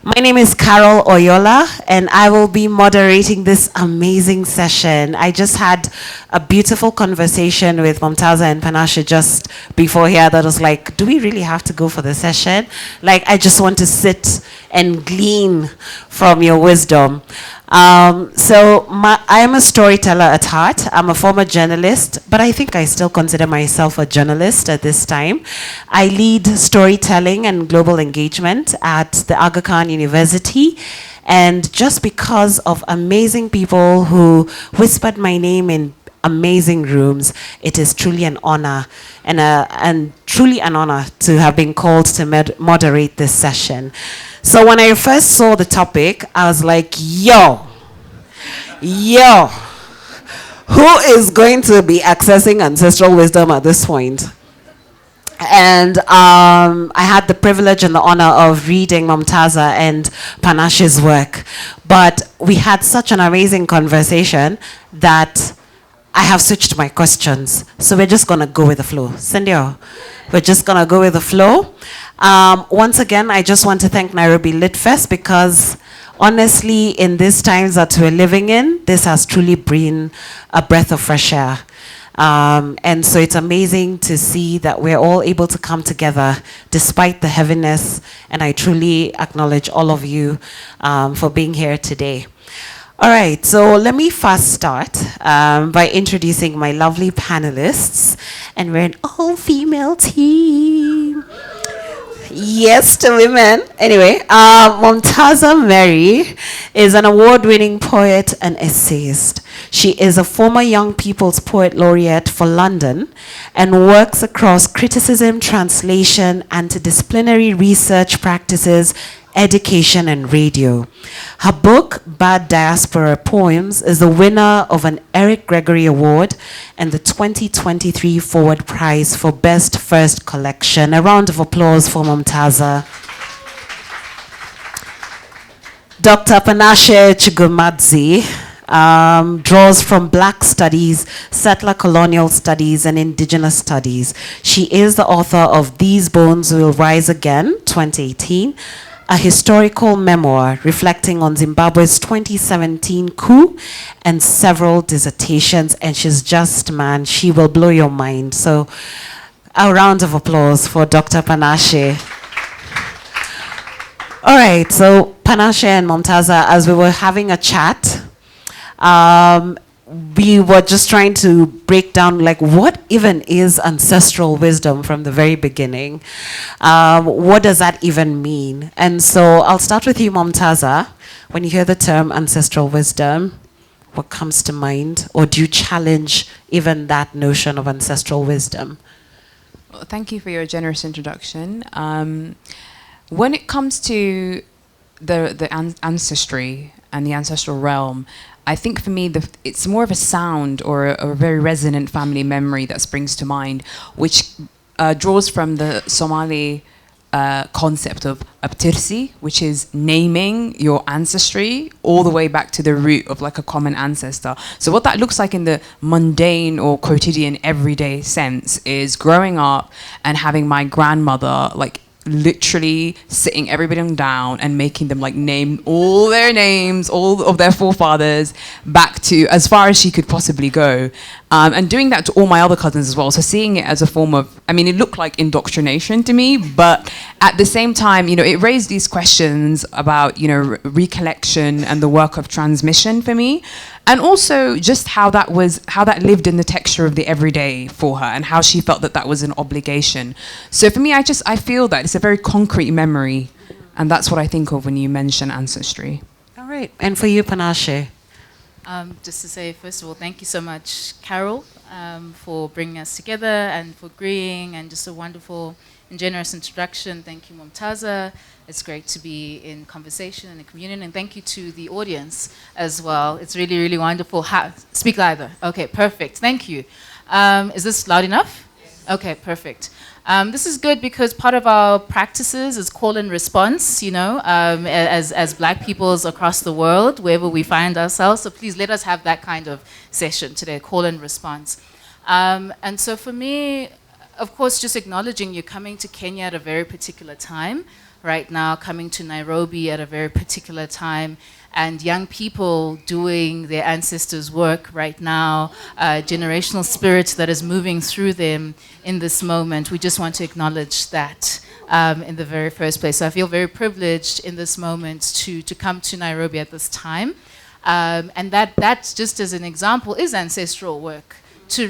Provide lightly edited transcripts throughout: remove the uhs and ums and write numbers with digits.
My name is Carol Oyola, and I will be moderating this amazing session. I just had a beautiful conversation with Momtaza and Panashe just before here that was like, do we really have to go for the session? Like, I just want to sit and glean from your wisdom. I am a storyteller at heart. I'm a former journalist, but I think I still consider myself a journalist at this time. I lead storytelling and global engagement at the Aga Khan University. And just because of amazing people who whispered my name in amazing rooms, it is truly an honor and truly an honor to have been called to moderate this session. So when I first saw the topic, I was like, yo, who is going to be accessing ancestral wisdom at this point? And I had the privilege and the honor of reading Momtaza and Panashe's work. But we had such an amazing conversation that I have switched my questions. So we're just going to go with the flow. Sendio, we're just going to go with the flow. Once again, I just want to thank Nairobi Lit Fest because honestly, in these times that we're living in, this has truly been a breath of fresh air. And so it's amazing to see that we're all able to come together despite the heaviness. And I truly acknowledge all of you for being here today. All right, so let me first start by introducing my lovely panelists. And we're an all-female team. Yes to women. Anyway, Momtaza Mehri is an award-winning poet and essayist. She is a former Young People's Poet Laureate for London and works across criticism, translation, anti-disciplinary research practices, education, and radio. Her book, Bad Diaspora Poems, is the winner of an Eric Gregory Award and the 2023 Forward Prize for Best First Collection. A round of applause for Momtaza. Dr. Panashe Chigumadzi draws from Black studies, settler colonial studies, and indigenous studies. She is the author of These Bones Will Rise Again, 2018, a historical memoir reflecting on Zimbabwe's 2017 coup, and several dissertations. And she's just, man, she will blow your mind. So a round of applause for Dr. Panashe. All right, so Panashe and Momtaza, as we were having a chat, we were just trying to break down like what even is ancestral wisdom from the very beginning. What does that even mean? And so I'll start with you, Momtaza. When you hear the term ancestral wisdom, what comes to mind? Or do you challenge even that notion of ancestral wisdom? Well, thank you for your generous introduction. When it comes to the ancestry and the ancestral realm, I think for me, it's more of a sound or a very resonant family memory that springs to mind, which draws from the Somali concept of abtirsi, which is naming your ancestry all the way back to the root of like a common ancestor. So what that looks like in the mundane or quotidian everyday sense is growing up and having my grandmother like literally sitting everybody down and making them like name all their names, all of their forefathers back to as far as she could possibly go, and doing that to all my other cousins as well. So seeing it as a form of, I mean, it looked like indoctrination to me, but at the same time, you know, it raised these questions about, you know, recollection and the work of transmission for me. And also just how that lived in the texture of the everyday for her and how she felt that was an obligation. So for me, I feel that it's a very concrete memory, and that's what I think of when you mention ancestry. All right, and for you, Panashe? Just to say, first of all, thank you so much, Carol, for bringing us together and for agreeing, and just a wonderful and generous introduction. Thank you, Momtaza. It's great to be in conversation and in communion, and thank you to the audience as well. It's really, really wonderful. Speak louder. Okay, perfect. Thank you. Is this loud enough? Yes. Okay, perfect. This is good because part of our practices is call and response, you know, as Black peoples across the world, wherever we find ourselves. So please let us have that kind of session today, call and response. And so for me, of course, just acknowledging you're coming to Kenya at a very particular time, right now coming to Nairobi at a very particular time, and young people doing their ancestors' work right now, generational spirit that is moving through them in this moment. We just want to acknowledge that in the very first place. So I feel very privileged in this moment to come to Nairobi at this time. And that's just as an example, is ancestral work. To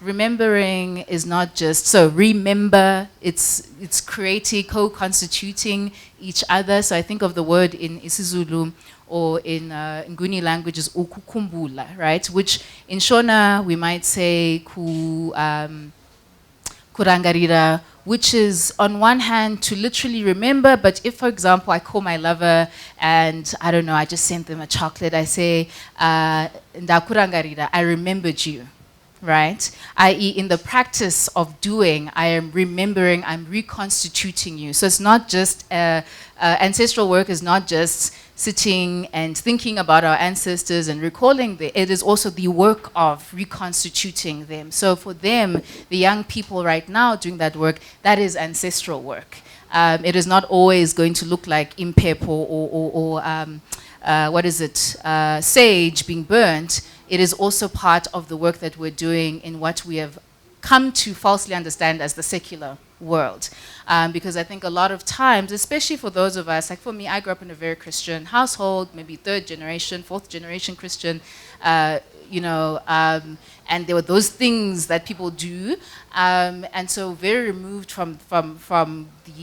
remembering is not just, so remember, it's creating, co-constituting each other. So I think of the word in isiZulu or in Nguni language is ukukumbula, right? Which in Shona we might say kurangarira, which is on one hand to literally remember, but if, for example, I call my lover and, I don't know, I just sent them a chocolate, I say, ndakurangarira, I remembered you, right? I.e., in the practice of doing, I am remembering, I'm reconstituting you. So it's not just, ancestral work is not just sitting and thinking about our ancestors and recalling them. It is also the work of reconstituting them. So for them, the young people right now doing that work, that is ancestral work. It is not always going to look like impepo or what is it, sage being burnt. It is also part of the work that we're doing in what we have come to falsely understand as the secular world. Because I think a lot of times, especially for those of us, like for me, I grew up in a very Christian household, maybe 3rd generation, 4th generation Christian, you know, and there were those things that people do, and so very removed from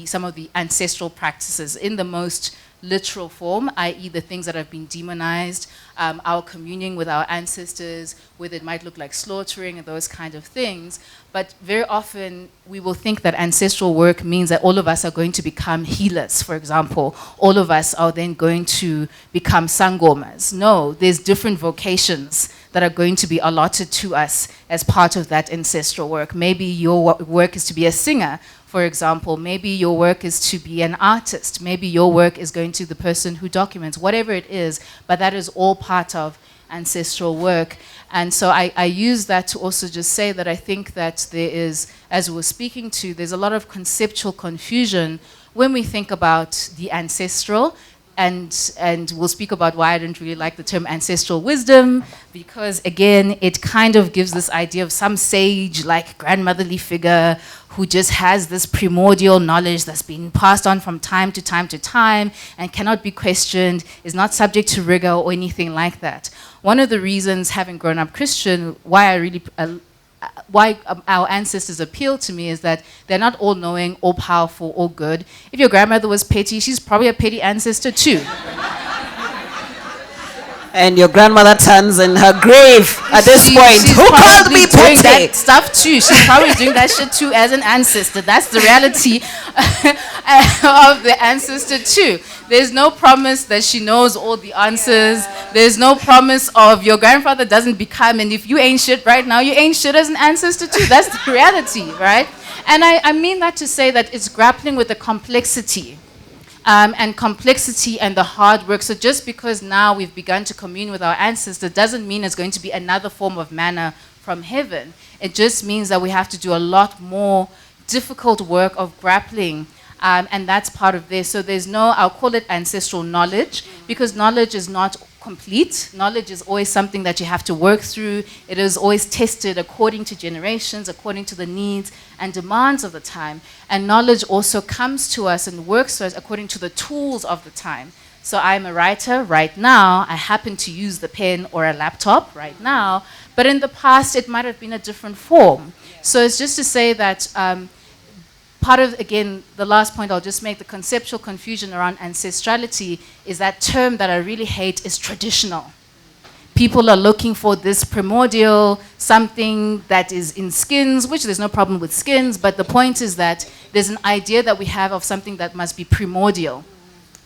some of the ancestral practices in the most literal form, i.e. the things that have been demonized, our communing with our ancestors, whether it might look like slaughtering and those kind of things. But very often we will think that ancestral work means that all of us are going to become healers, for example. All of us are then going to become sangomas. No, there's different vocations that are going to be allotted to us as part of that ancestral work. Maybe your work is to be a singer, for example. Maybe your work is to be an artist. Maybe your work is going to the person who documents, whatever it is, but that is all part of ancestral work. And so I use that to also just say that I think that there is, as we were speaking to, there's a lot of conceptual confusion when we think about the ancestral. And we'll speak about why I didn't really like the term ancestral wisdom, because again, it kind of gives this idea of some sage, like grandmotherly figure, who just has this primordial knowledge that's been passed on from time to time to time and cannot be questioned, is not subject to rigor or anything like that. One of the reasons, having grown up Christian, why our ancestors appeal to me is that they're not all knowing, all powerful, all good. If your grandmother was petty, she's probably a petty ancestor too. And your grandmother turns in her grave at this point. Who called me petty? That stuff too. She's probably doing that shit too as an ancestor. That's the reality of the ancestor too. There's no promise that she knows all the answers. Yeah. There's no promise of your grandfather doesn't become, and if you ain't shit right now, you ain't shit as an ancestor too. That's the reality, right? And I mean that to say that it's grappling with the complexity. And complexity and the hard work. So just because now we've begun to commune with our ancestors doesn't mean it's going to be another form of manna from heaven. It just means that we have to do a lot more difficult work of grappling, and that's part of this. So there's no, I'll call it ancestral knowledge, because knowledge is not complete. Knowledge is always something that you have to work through. It is always tested according to generations, according to the needs and demands of the time. And knowledge also comes to us and works to us according to the tools of the time. So I'm a writer right now. I happen to use the pen or a laptop right now, but in the past it might have been a different form. So it's just to say that part of, again, the last point I'll just make, the conceptual confusion around ancestrality is that term that I really hate is traditional. People are looking for this primordial, something that is in skins, which there's no problem with skins, but the point is that there's an idea that we have of something that must be primordial,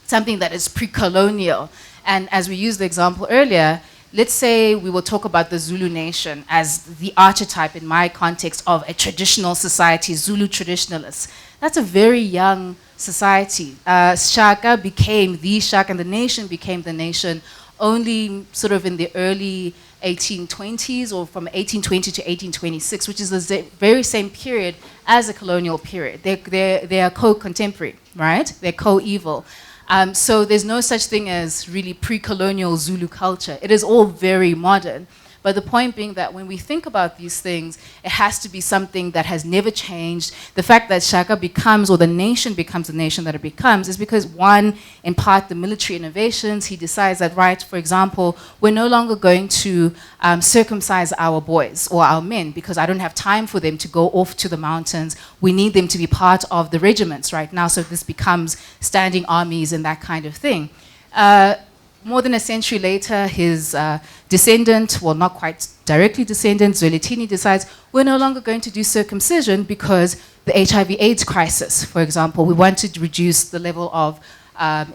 something that is pre-colonial. And as we used the example earlier, let's say we will talk about the Zulu nation as the archetype in my context of a traditional society, Zulu traditionalists. That's a very young society. Shaka became the Shaka, and the nation became the nation only sort of in the early 1820s, or from 1820 to 1826, which is the very same period as the colonial period. They are co-contemporary, right? They're co-evil. So there's no such thing as really pre-colonial Zulu culture. It is all very modern. But the point being that when we think about these things, it has to be something that has never changed. The fact that Shaka becomes, or the nation becomes the nation that it becomes, is because, one, in part, the military innovations, he decides that, right, for example, we're no longer going to circumcise our boys or our men because I don't have time for them to go off to the mountains. We need them to be part of the regiments right now, so this becomes standing armies and that kind of thing. More than a century later, his descendant, well, not quite directly descendant, Zwelithini, decides we're no longer going to do circumcision because the HIV/AIDS crisis, for example, we want to reduce the level of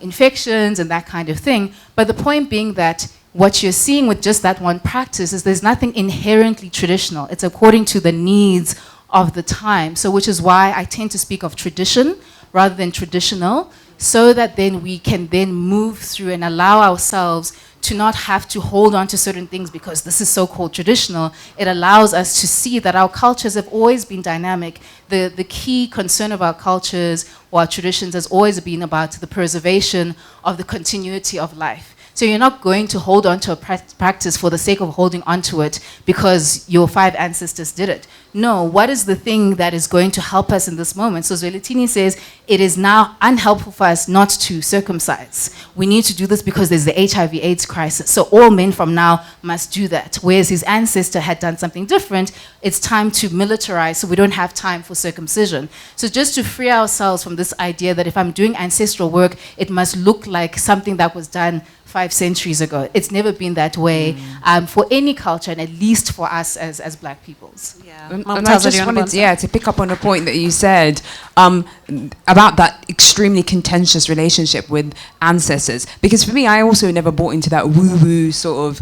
infections and that kind of thing. But the point being that what you're seeing with just that one practice is there's nothing inherently traditional. It's according to the needs of the time. So which is why I tend to speak of tradition rather than traditional, so that then we can then move through and allow ourselves to not have to hold on to certain things because this is so-called traditional. It allows us to see that our cultures have always been dynamic. The key concern of our cultures or our traditions has always been about the preservation of the continuity of life. So you're not going to hold on to a practice for the sake of holding on to it because your 5 ancestors did it. No, what is the thing that is going to help us in this moment? So Zwelithini says it is now unhelpful for us not to circumcise. We need to do this because there's the HIV/AIDS crisis. So all men from now must do that. Whereas his ancestor had done something different, it's time to militarize so we don't have time for circumcision. So just to free ourselves from this idea that if I'm doing ancestral work, it must look like something that was done 5 centuries ago. It's never been that way for any culture, and at least for us as Black peoples. Yeah. And I just wanted to pick up on a point that you said about that extremely contentious relationship with ancestors. Because for me, I also never bought into that woo-woo sort of,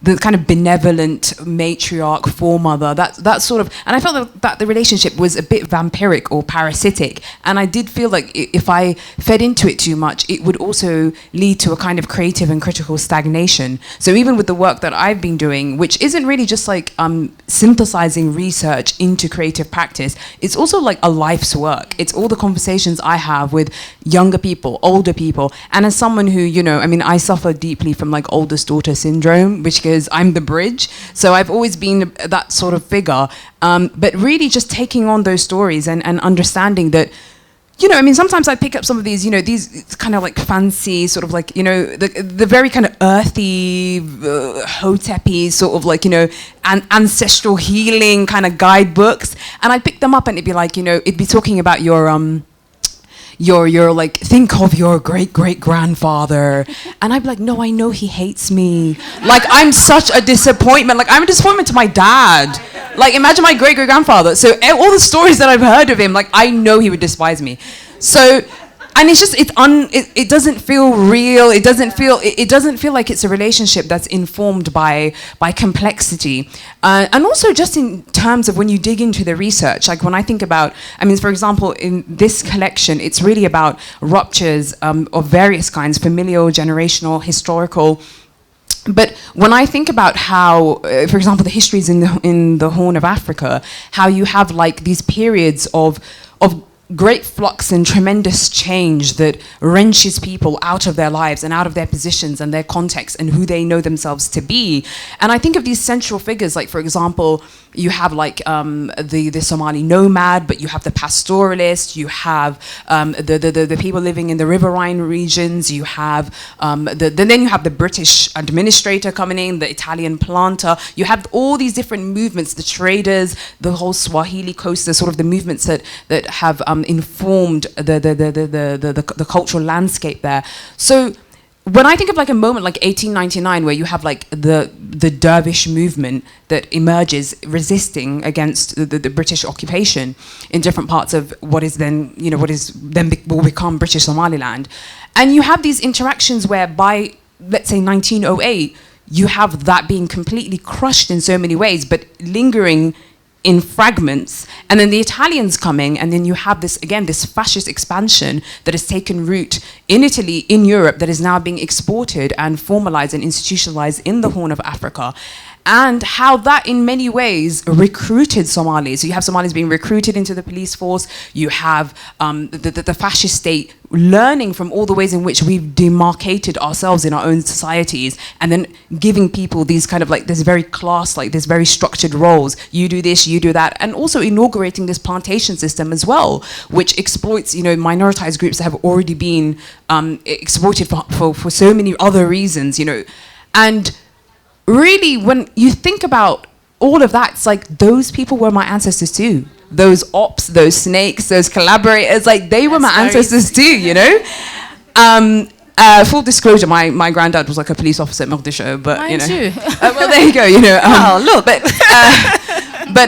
the kind of benevolent matriarch foremother, that sort of, and I felt that the relationship was a bit vampiric or parasitic. And I did feel like if I fed into it too much, it would also lead to a kind of creative and critical stagnation. So even with the work that I've been doing, which isn't really just like synthesizing research into creative practice, it's also like a life's work. It's all the conversations I have with younger people, older people, and as someone who, you know, I mean, I suffer deeply from like oldest daughter syndrome, which is I'm the bridge. So I've always been that sort of figure, but really just taking on those stories and understanding that, you know, I mean, sometimes I pick up some of these, you know, these kind of like fancy sort of like, you know, the very kind of earthy, hotepi sort of like, you know, ancestral healing kind of guidebooks. And I'd pick them up and it'd be like, you know, it'd be talking about your like, think of your great-great-grandfather. And I'd be like, no, I know he hates me. Like, I'm such a disappointment. Like, I'm a disappointment to my dad. Like, imagine my great-great-grandfather. So all the stories that I've heard of him, like, I know he would despise me. So, and it's just, it doesn't feel real. It doesn't feel like it's a relationship that's informed by complexity. And also just in terms of when you dig into the research, like when I think about, I mean, for example, in this collection, it's really about ruptures of various kinds, familial, generational, historical. But when I think about how, for example, the histories in the Horn of Africa, how you have like these periods of great flux and tremendous change that wrenches people out of their lives and out of their positions and their context and who they know themselves to be. And I think of these central figures, like, for example, you have like the Somali nomad, but you have the pastoralist, you have the people living in the riverine regions, you have then you have the British administrator coming in, the Italian planter, you have all these different movements, the traders, the whole Swahili coast, the sort of the movements that have informed the cultural landscape there. So when I think of like a moment like 1899, where you have like the dervish movement that emerges resisting against the British occupation in different parts of what will become British Somaliland, and you have these interactions where by, let's say, 1908, you have that being completely crushed in so many ways, but lingering in fragments, and then the Italians coming, and then you have this, again, this fascist expansion that has taken root in Italy, in Europe, that is now being exported and formalized and institutionalized in the Horn of Africa. and how that in many ways recruited Somalis. So you have Somalis being recruited into the police force, you have the fascist state learning from all the ways in which we've demarcated ourselves in our own societies, and then giving people these kind of like this very class, like this very structured roles. You do this, you do that, and also inaugurating this plantation system as well, which exploits, you know, minoritized groups that have already been exploited for so many other reasons, you know. And really, when you think about all of that, it's like those people were my ancestors too. Those ops, those snakes, those collaborators, like they were my ancestors too, you know? Full disclosure, my granddad was like a police officer at Mogadishu, but Mine you know. too. Well, there you go, you know. Oh, look. But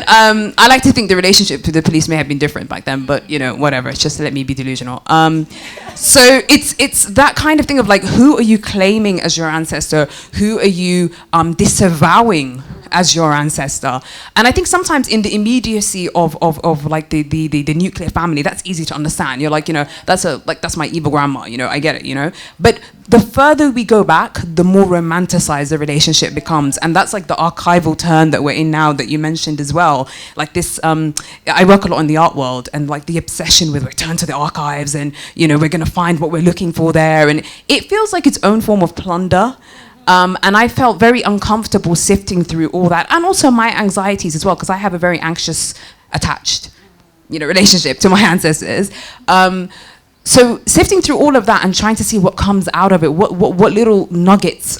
I like to think the relationship to the police may have been different back then, but you know, whatever. It's just to let me be delusional. So it's that kind of thing of like, who are you claiming as your ancestor? Who are you disavowing as your ancestor? And I think sometimes in the immediacy of like the nuclear family, that's easy to understand. You're like, you know, that's my evil grandma, you know, I get it, you know. But the further we go back, the more romanticized the relationship becomes. And that's like the archival turn that we're in now that you mentioned as well. Like this, I work a lot in the art world, and like the obsession with return to the archives, and, you know, we're going to find what we're looking for there. And it feels like its own form of plunder. And I felt very uncomfortable sifting through all that, and also my anxieties as well, because I have a very anxious, attached, you know, relationship to my ancestors. So sifting through all of that and trying to see what comes out of it, what little nuggets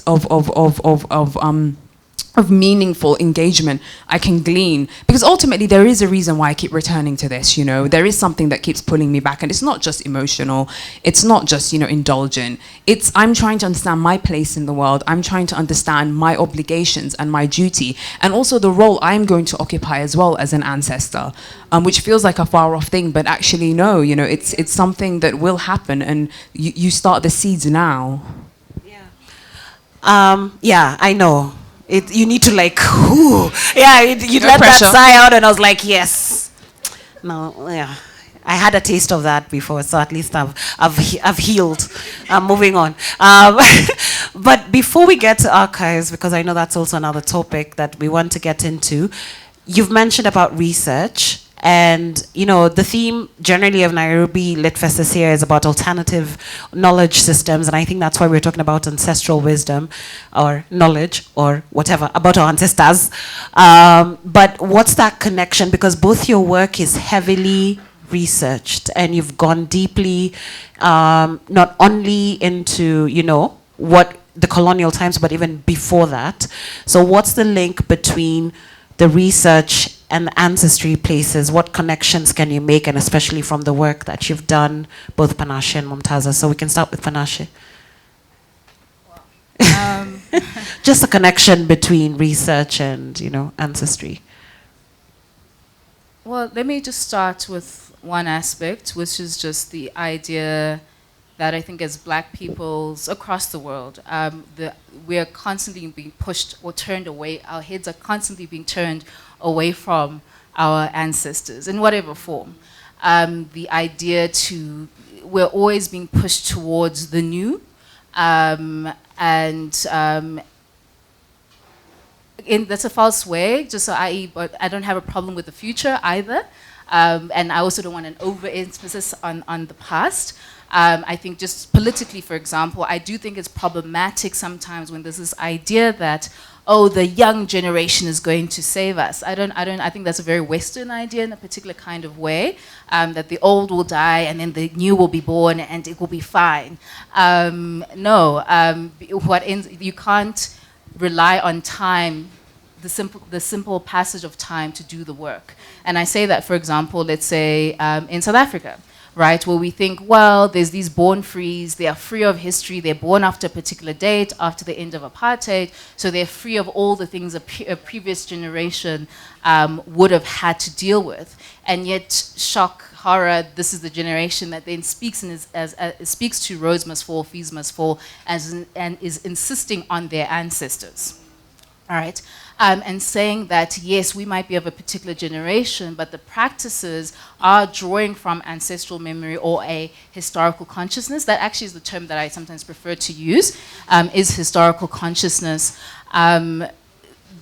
of meaningful engagement I can glean, because ultimately there is a reason why I keep returning to this, you know. There is something that keeps pulling me back, and it's not just emotional, it's not just, you know, indulgent. It's I'm trying to understand my place in the world, I'm trying to understand my obligations and my duty, and also the role I'm going to occupy as well as an ancestor, which feels like a far off thing, but actually no, you know, it's something that will happen, and you start the seeds now. Yeah, I know. You need to like, whoo. Yeah, you let pressure. that sigh out, and I was like, yes. No, yeah. I had a taste of that before, so at least I've healed. I'm moving on. But before we get to archives, because I know that's also another topic that we want to get into, you've mentioned about research. And, you know, the theme generally of Nairobi Lit Fest this year is about alternative knowledge systems. And I think that's why we're talking about ancestral wisdom or knowledge or whatever about our ancestors. But what's that connection? Because both your work is heavily researched, and you've gone deeply, not only into, you know, what the colonial times, but even before that. So what's the link between the research and the ancestry places? What connections can you make, and especially from the work that you've done, both Panashe and Momtaza? So we can start with Panashe. Just a connection between research and, you know, ancestry. Well, let me just start with one aspect, which is just the idea that I think as Black peoples across the world, we are constantly being pushed or turned away. Our heads are constantly being turned away from our ancestors in whatever form. The idea we're always being pushed towards the new, that's a false way, just so but I don't have a problem with the future either. And I also don't want an overemphasis on the past. I think just politically, for example, I do think it's problematic sometimes when there's this idea that, oh, the young generation is going to save us. I think that's a very Western idea in a particular kind of way, that the old will die and then the new will be born and it will be fine. You can't rely on time, the simple passage of time to do the work. And I say that, for example, let's say in South Africa, right, where we think, well, there's these born frees, they are free of history, they're born after a particular date, after the end of apartheid, so they're free of all the things a previous generation would have had to deal with. And yet, shock, horror, this is the generation that then speaks speaks to Rose Must Fall, Fees Must Fall, and is insisting on their ancestors. All right, and saying that, yes, we might be of a particular generation, but the practices are drawing from ancestral memory or a historical consciousness. That actually is the term that I sometimes prefer to use, is historical consciousness.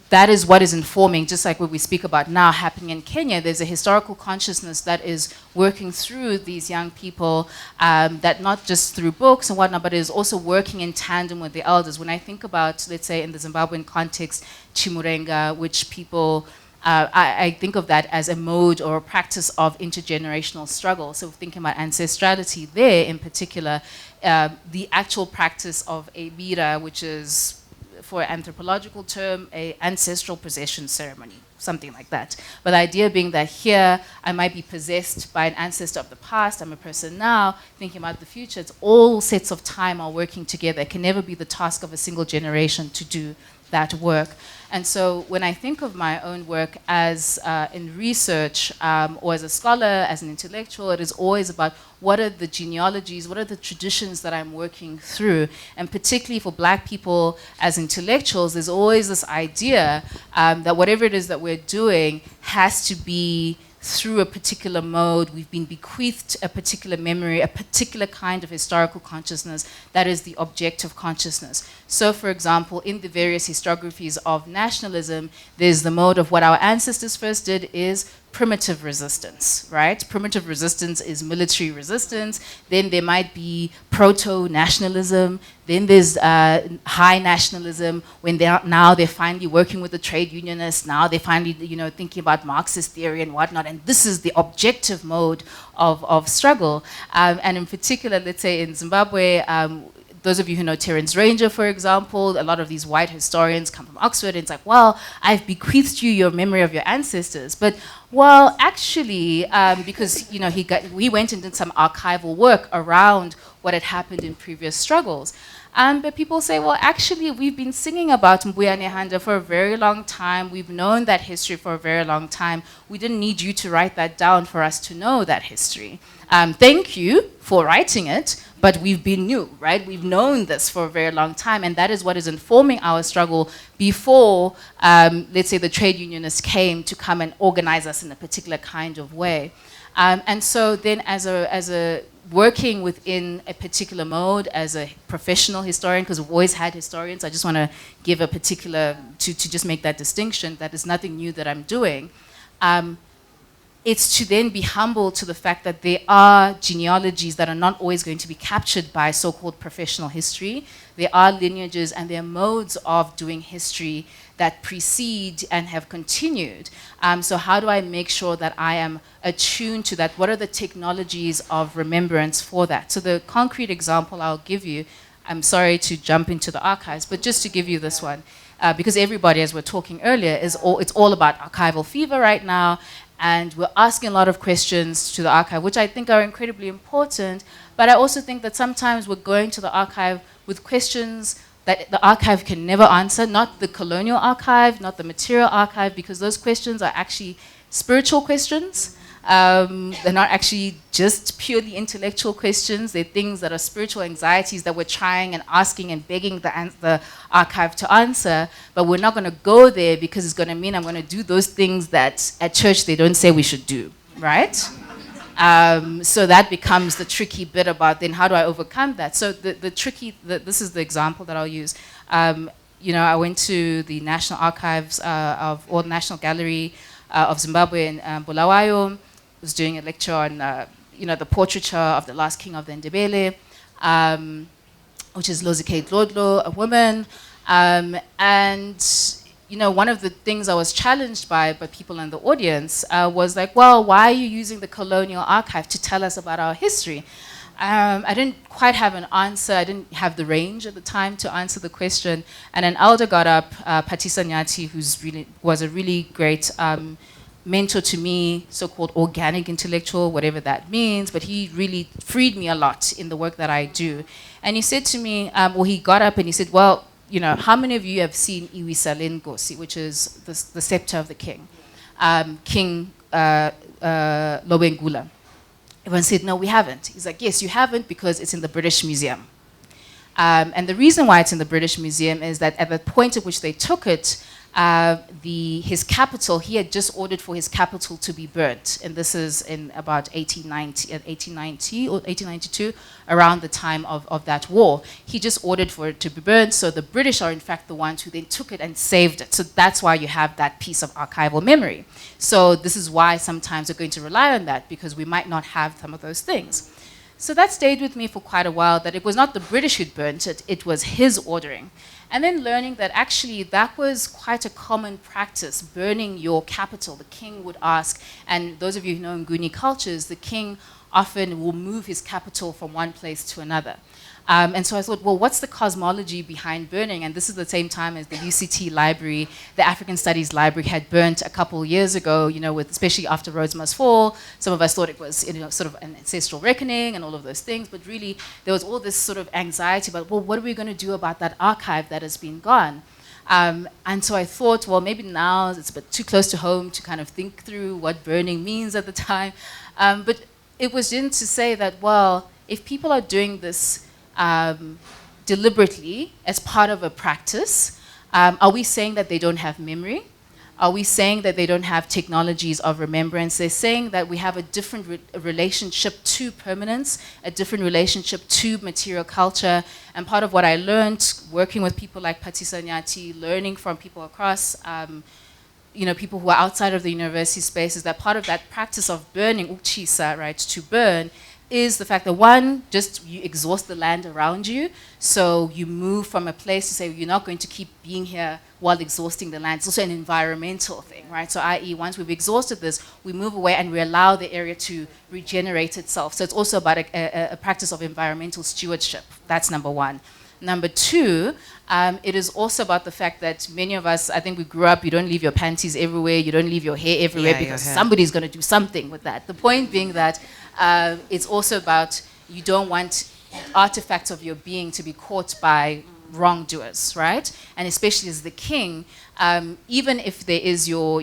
that is what is informing, just like what we speak about now happening in Kenya. There's a historical consciousness that is working through these young people, that not just through books and whatnot, but is also working in tandem with the elders. When I think about, let's say in the Zimbabwean context, Chimurenga, which people, I think of that as a mode or a practice of intergenerational struggle. So thinking about ancestrality there in particular, the actual practice of a bira, which is, for an anthropological term, a ancestral possession ceremony, something like that. But the idea being that here I might be possessed by an ancestor of the past, I'm a person now, thinking about the future. It's all sets of time are working together. It can never be the task of a single generation to do that work. And so when I think of my own work as in research or as a scholar, as an intellectual, it is always about what are the genealogies, what are the traditions that I'm working through. And particularly for Black people as intellectuals, there's always this idea that whatever it is that we're doing has to be through a particular mode. We've been bequeathed a particular memory, a particular kind of historical consciousness that is the objective consciousness. So, for example, in the various historiographies of nationalism, there's the mode of what our ancestors first did is primitive resistance, right? Primitive resistance is military resistance. Then there might be proto-nationalism. Then there's high nationalism, when they're finally working with the trade unionists. Now they're finally, thinking about Marxist theory and whatnot. And this is the objective mode of struggle. And in particular, let's say in Zimbabwe, those of you who know Terence Ranger, for example, a lot of these white historians come from Oxford, and it's like, well, I've bequeathed you your memory of your ancestors. But, well, actually, because he went and did some archival work around what had happened in previous struggles. But people say, well, actually, we've been singing about Mbuya Nehanda for a very long time. We've known that history for a very long time. We didn't need you to write that down for us to know that history. Thank you for writing it, but we've been new, right? We've known this for a very long time, and that is what is informing our struggle before, let's say, the trade unionists came to come and organize us in a particular kind of way. And so then as a working within a particular mode as a professional historian, because we've always had historians, I just want to give a particular, to just make that distinction, that is nothing new that I'm doing. It's to then be humble to the fact that there are genealogies that are not always going to be captured by so-called professional history. There are lineages and there are modes of doing history that precede and have continued. So how do I make sure that I am attuned to that? What are the technologies of remembrance for that? So the concrete example I'll give you, I'm sorry to jump into the archives, but just to give you this one, because everybody, as we're talking earlier, it's all about archival fever right now, and we're asking a lot of questions to the archive, which I think are incredibly important, but I also think that sometimes we're going to the archive with questions that the archive can never answer, not the colonial archive, not the material archive, because those questions are actually spiritual questions. They're not actually just purely intellectual questions. They're things that are spiritual anxieties that we're trying and asking and begging the archive to answer, but we're not going to go there because it's going to mean I'm going to do those things that at church they don't say we should do, right? So that becomes the tricky bit about then how do I overcome that? So this is the example that I'll use. I went to the National Archives or National Gallery of Zimbabwe in Bulawayo. Was doing a lecture on, the portraiture of the last king of the Ndebele, which is Lozike Dlodlo, a woman. And, one of the things I was challenged by people in the audience was like, well, why are you using the colonial archive to tell us about our history? I didn't quite have an answer. I didn't have the range at the time to answer the question. And an elder got up, Patisa Nyati, was a really great mentor to me, so-called organic intellectual, whatever that means, but he really freed me a lot in the work that I do. And he said to me, he got up and he said, well, how many of you have seen Iwisa Lengosi, which is the scepter of the king, King Lobengula? Everyone said, no, we haven't. He's like, yes, you haven't because it's in the British Museum. And the reason why it's in the British Museum is that at the point at which they took it, his capital, he had just ordered for his capital to be burnt. And this is in about 1890 or 1892, around the time of that war. He just ordered for it to be burnt. So the British are in fact the ones who then took it and saved it. So that's why you have that piece of archival memory. So this is why sometimes we're going to rely on that, because we might not have some of those things. So that stayed with me for quite a while, that it was not the British who'd burnt it, it was his ordering. And then learning that actually that was quite a common practice, burning your capital. The king would ask, and those of you who know Nguni cultures, the king often will move his capital from one place to another. And so I thought, well, what's the cosmology behind burning? And this is the same time as the UCT library, the African Studies Library had burnt a couple years ago, you know, with, especially after Rhodes Must Fall. Some of us thought it was, you know, sort of an ancestral reckoning and all of those things, but really there was all this sort of anxiety about, well, what are we going to do about that archive that has been gone? And so I thought, well, maybe now it's a bit too close to home to kind of think through what burning means at the time. But it was then to say that, well, if people are doing this deliberately as part of a practice, are we saying that they don't have memory? Are we saying that they don't have technologies of remembrance? They're saying that we have a different relationship to permanence, a different relationship to material culture. And part of what I learned working with people like Patisa Nyati, learning from people across, you know, people who are outside of the university space, is that part of that practice of burning, uchisa, right, to burn, is the fact that one, just you exhaust the land around you. So you move from a place to say you're not going to keep being here while exhausting the land. It's also an environmental thing, right? So i.e. once we've exhausted this, we move away and we allow the area to regenerate itself. So it's also about a practice of environmental stewardship. That's number one. Number two, it is also about the fact that many of us, I think we grew up, you don't leave your panties everywhere, you don't leave your hair everywhere, because somebody's going to do something with that. The point being that it's also about you don't want artifacts of your being to be caught by wrongdoers, right? And especially as the king, even if there is your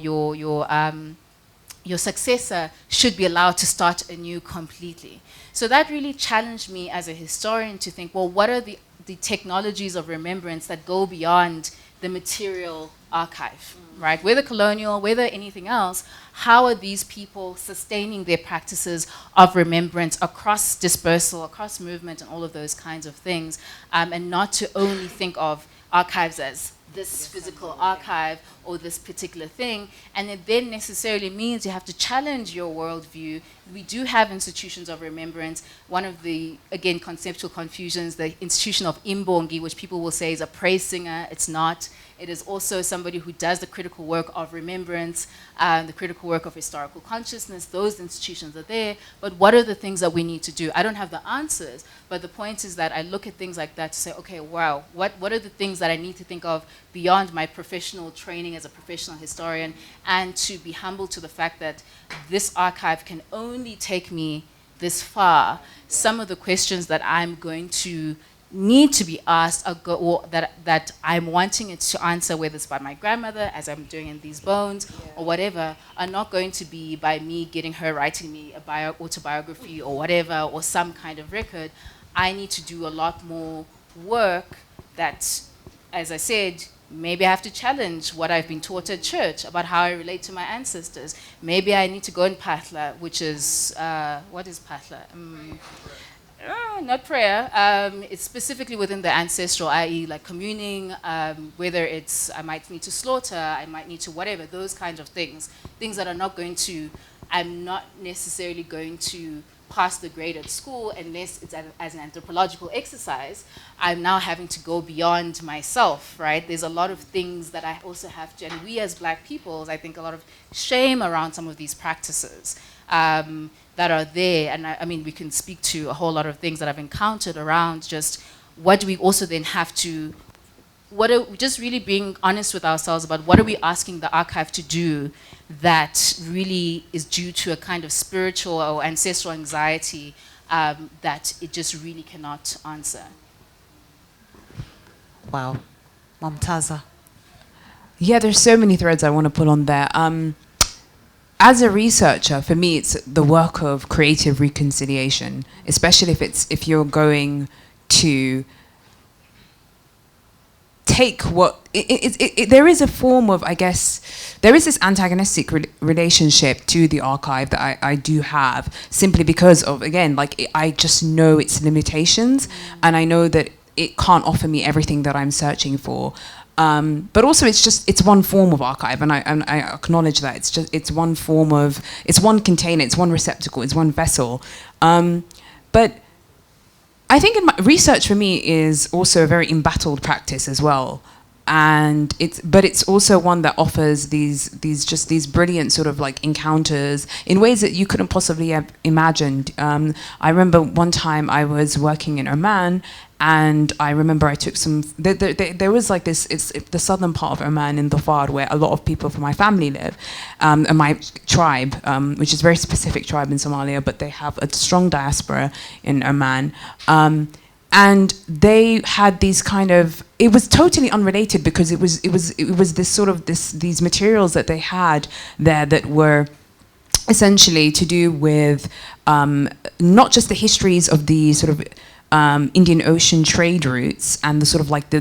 successor should be allowed to start anew completely. So that really challenged me as a historian to think, well, what are the technologies of remembrance that go beyond the material archive, right? Whether colonial, whether anything else, how are these people sustaining their practices of remembrance across dispersal, across movement, and all of those kinds of things, and not to only think of archives as this physical archive or this particular thing. And it then necessarily means you have to challenge your worldview. We do have institutions of remembrance. One of the, again, conceptual confusions, the institution of Imbongi, which people will say is a praise singer. It's not. It is also somebody who does the critical work of remembrance, the critical work of historical consciousness. Those institutions are there. But what are the things that we need to do? I don't have the answers, but the point is that I look at things like that to say, okay, wow, what are the things that I need to think of beyond my professional training as a professional historian, and to be humble to the fact that this archive can only take me this far. Some of the questions that I'm going to need to be asked or that I'm wanting it to answer, whether it's by my grandmother, as I'm doing in These Bones, or whatever, are not going to be by me getting her writing me a autobiography or whatever, or some kind of record. I need to do a lot more work that, as I said, maybe I have to challenge what I've been taught at church about how I relate to my ancestors. Maybe I need to go in Pathla, which is, what is Pathla? Not prayer. It's specifically within the ancestral, i.e. like communing, whether it's I might need to slaughter, I might need to whatever, those kinds of things. Things that are not going to, I'm not necessarily going to pass the grade at school unless it's as an anthropological exercise. I'm now having to go beyond myself, right? There's a lot of things that I also have to, and we as Black peoples, I think a lot of shame around some of these practices. That are there, and I mean, we can speak to a whole lot of things that I've encountered around just what do we also then have to, just really being honest with ourselves about what are we asking the archive to do that really is due to a kind of spiritual or ancestral anxiety that it just really cannot answer. Wow. Momtaza. Yeah, there's so many threads I want to put on there. As a researcher, for me, it's the work of creative reconciliation, especially if you're going to take what there is a form of, I guess, there is this antagonistic relationship to the archive that I do have, simply because of, again, like, I just know its limitations, and I know that it can't offer me everything that I'm searching for. But also, it's one form of archive, and I acknowledge that it's one form of, it's one container, it's one receptacle, it's one vessel. But I think research for me is also a very embattled practice as well, and it's also one that offers these brilliant sort of like encounters in ways that you couldn't possibly have imagined. I remember one time I was working in Oman, and I remember I took some. There was like this. It's the southern part of Oman in Dhofar, where a lot of people from my family live, and my tribe, which is a very specific tribe in Somalia, but they have a strong diaspora in Oman. And they had these kind of. It was totally unrelated, because it was this sort of these materials that they had there that were essentially to do with not just the histories of the sort of Indian Ocean trade routes and the sort of like the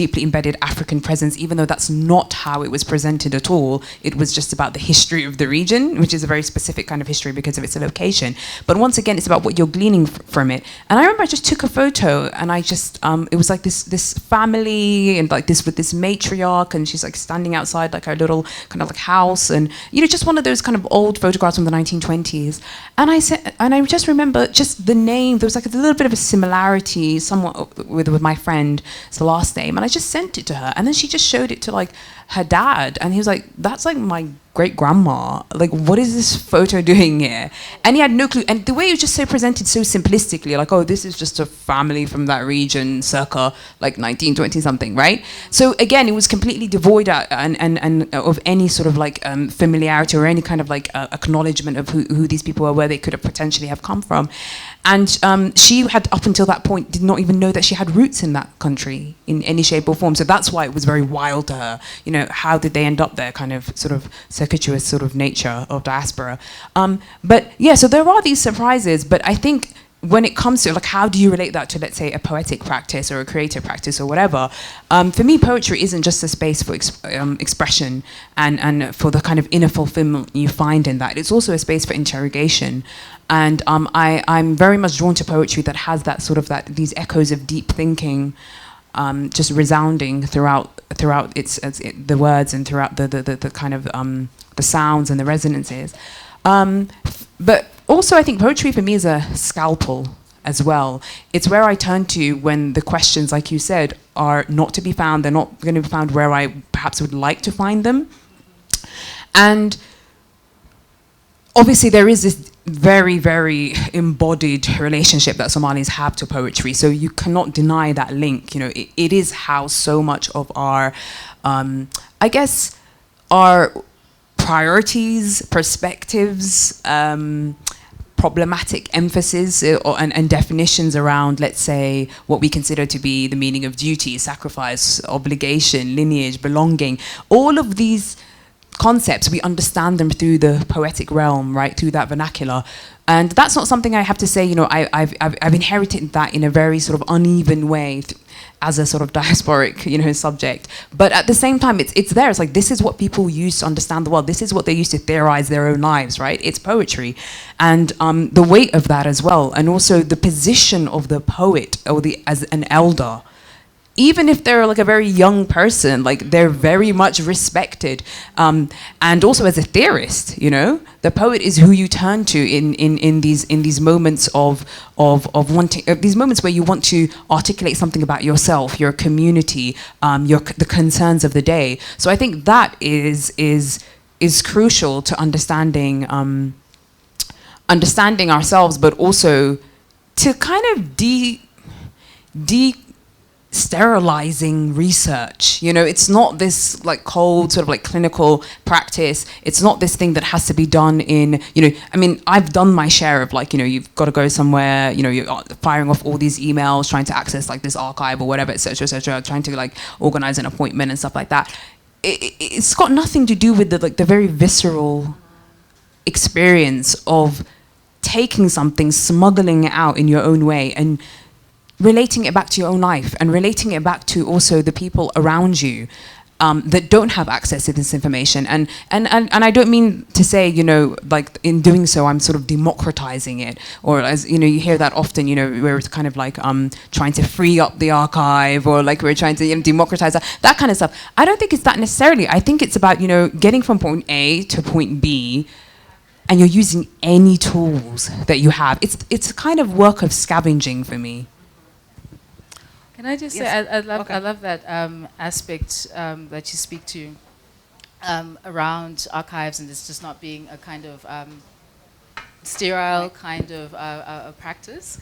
deeply embedded African presence, even though that's not how it was presented at all. It was just about the history of the region, which is a very specific kind of history because of its location. But once again, it's about what you're gleaning from it. And I remember I just took a photo, and I just, it was like this family, and like this with this matriarch, and she's like standing outside like her little kind of like house, and just one of those kind of old photographs from the 1920s. And I just remember just the name. There was like a little bit of a similarity somewhat with my friend's last name, and I just sent it to her, and then she just showed it to like her dad, and he was like, "That's like my great grandma. Like, what is this photo doing here?" And he had no clue. And the way it was just so presented so simplistically, like, "Oh, this is just a family from that region, circa like 1920 something," right? So again, it was completely devoid and of any sort of like familiarity or any kind of like acknowledgement of who these people were, where they could have potentially have come from. And she had, up until that point, did not even know that she had roots in that country in any shape or form. So that's why it was very wild to her. How did they end up there? Kind of sort of circuitous sort of nature of diaspora. But yeah, so there are these surprises. But I think when it comes to like, how do you relate that to, let's say, a poetic practice or a creative practice or whatever? For me, poetry isn't just a space for expression and for the kind of inner fulfillment you find in that. It's also a space for interrogation. And I'm very much drawn to poetry that has that sort of these echoes of deep thinking, just resounding throughout the words and throughout the kind of the sounds and the resonances. But also, I think poetry for me is a scalpel as well. It's where I turn to when the questions, like you said, are not to be found. They're not going to be found where I perhaps would like to find them. And obviously, there is this very, very embodied relationship that Somalis have to poetry. So you cannot deny that link. It is how so much of our, I guess, our priorities, perspectives, problematic emphasis and definitions around, let's say, what we consider to be the meaning of duty, sacrifice, obligation, lineage, belonging, all of these concepts, we understand them through the poetic realm, right, through that vernacular. And that's not something I have to say, I've inherited that in a very sort of uneven way as a sort of diasporic, subject. But at the same time, it's there. It's like, this is what people use to understand the world. This is what they use to theorize their own lives, right? It's poetry. And the weight of that as well. And also the position of the poet or as an elder. Even if they're like a very young person, like they're very much respected. And also as a theorist, the poet is who you turn to in these moments of wanting, these moments where you want to articulate something about yourself, your community, the concerns of the day. So I think that is crucial to understanding ourselves, but also to kind of sterilizing research. It's not this like cold sort of like clinical practice. It's not this thing that has to be done in, I've done my share of like, you've got to go somewhere, you're firing off all these emails, trying to access like this archive or whatever, etc., trying to like organize an appointment and stuff like that. It's got nothing to do with the very visceral experience of taking something, smuggling it out in your own way, and relating it back to your own life and relating it back to also the people around you that don't have access to this information. And I don't mean to say, you know, like in doing so, I'm sort of democratizing it, or as, you know, you hear that often, you know, where it's kind of like trying to free up the archive, or like we're trying to, you know, democratize that kind of stuff. I don't think it's that necessarily. I think it's about, you know, getting from point A to point B, and you're using any tools that you have. It's a kind of work of scavenging for me. Can I just say, I love that aspect that you speak to around archives, and this just not being a kind of sterile kind of a practice.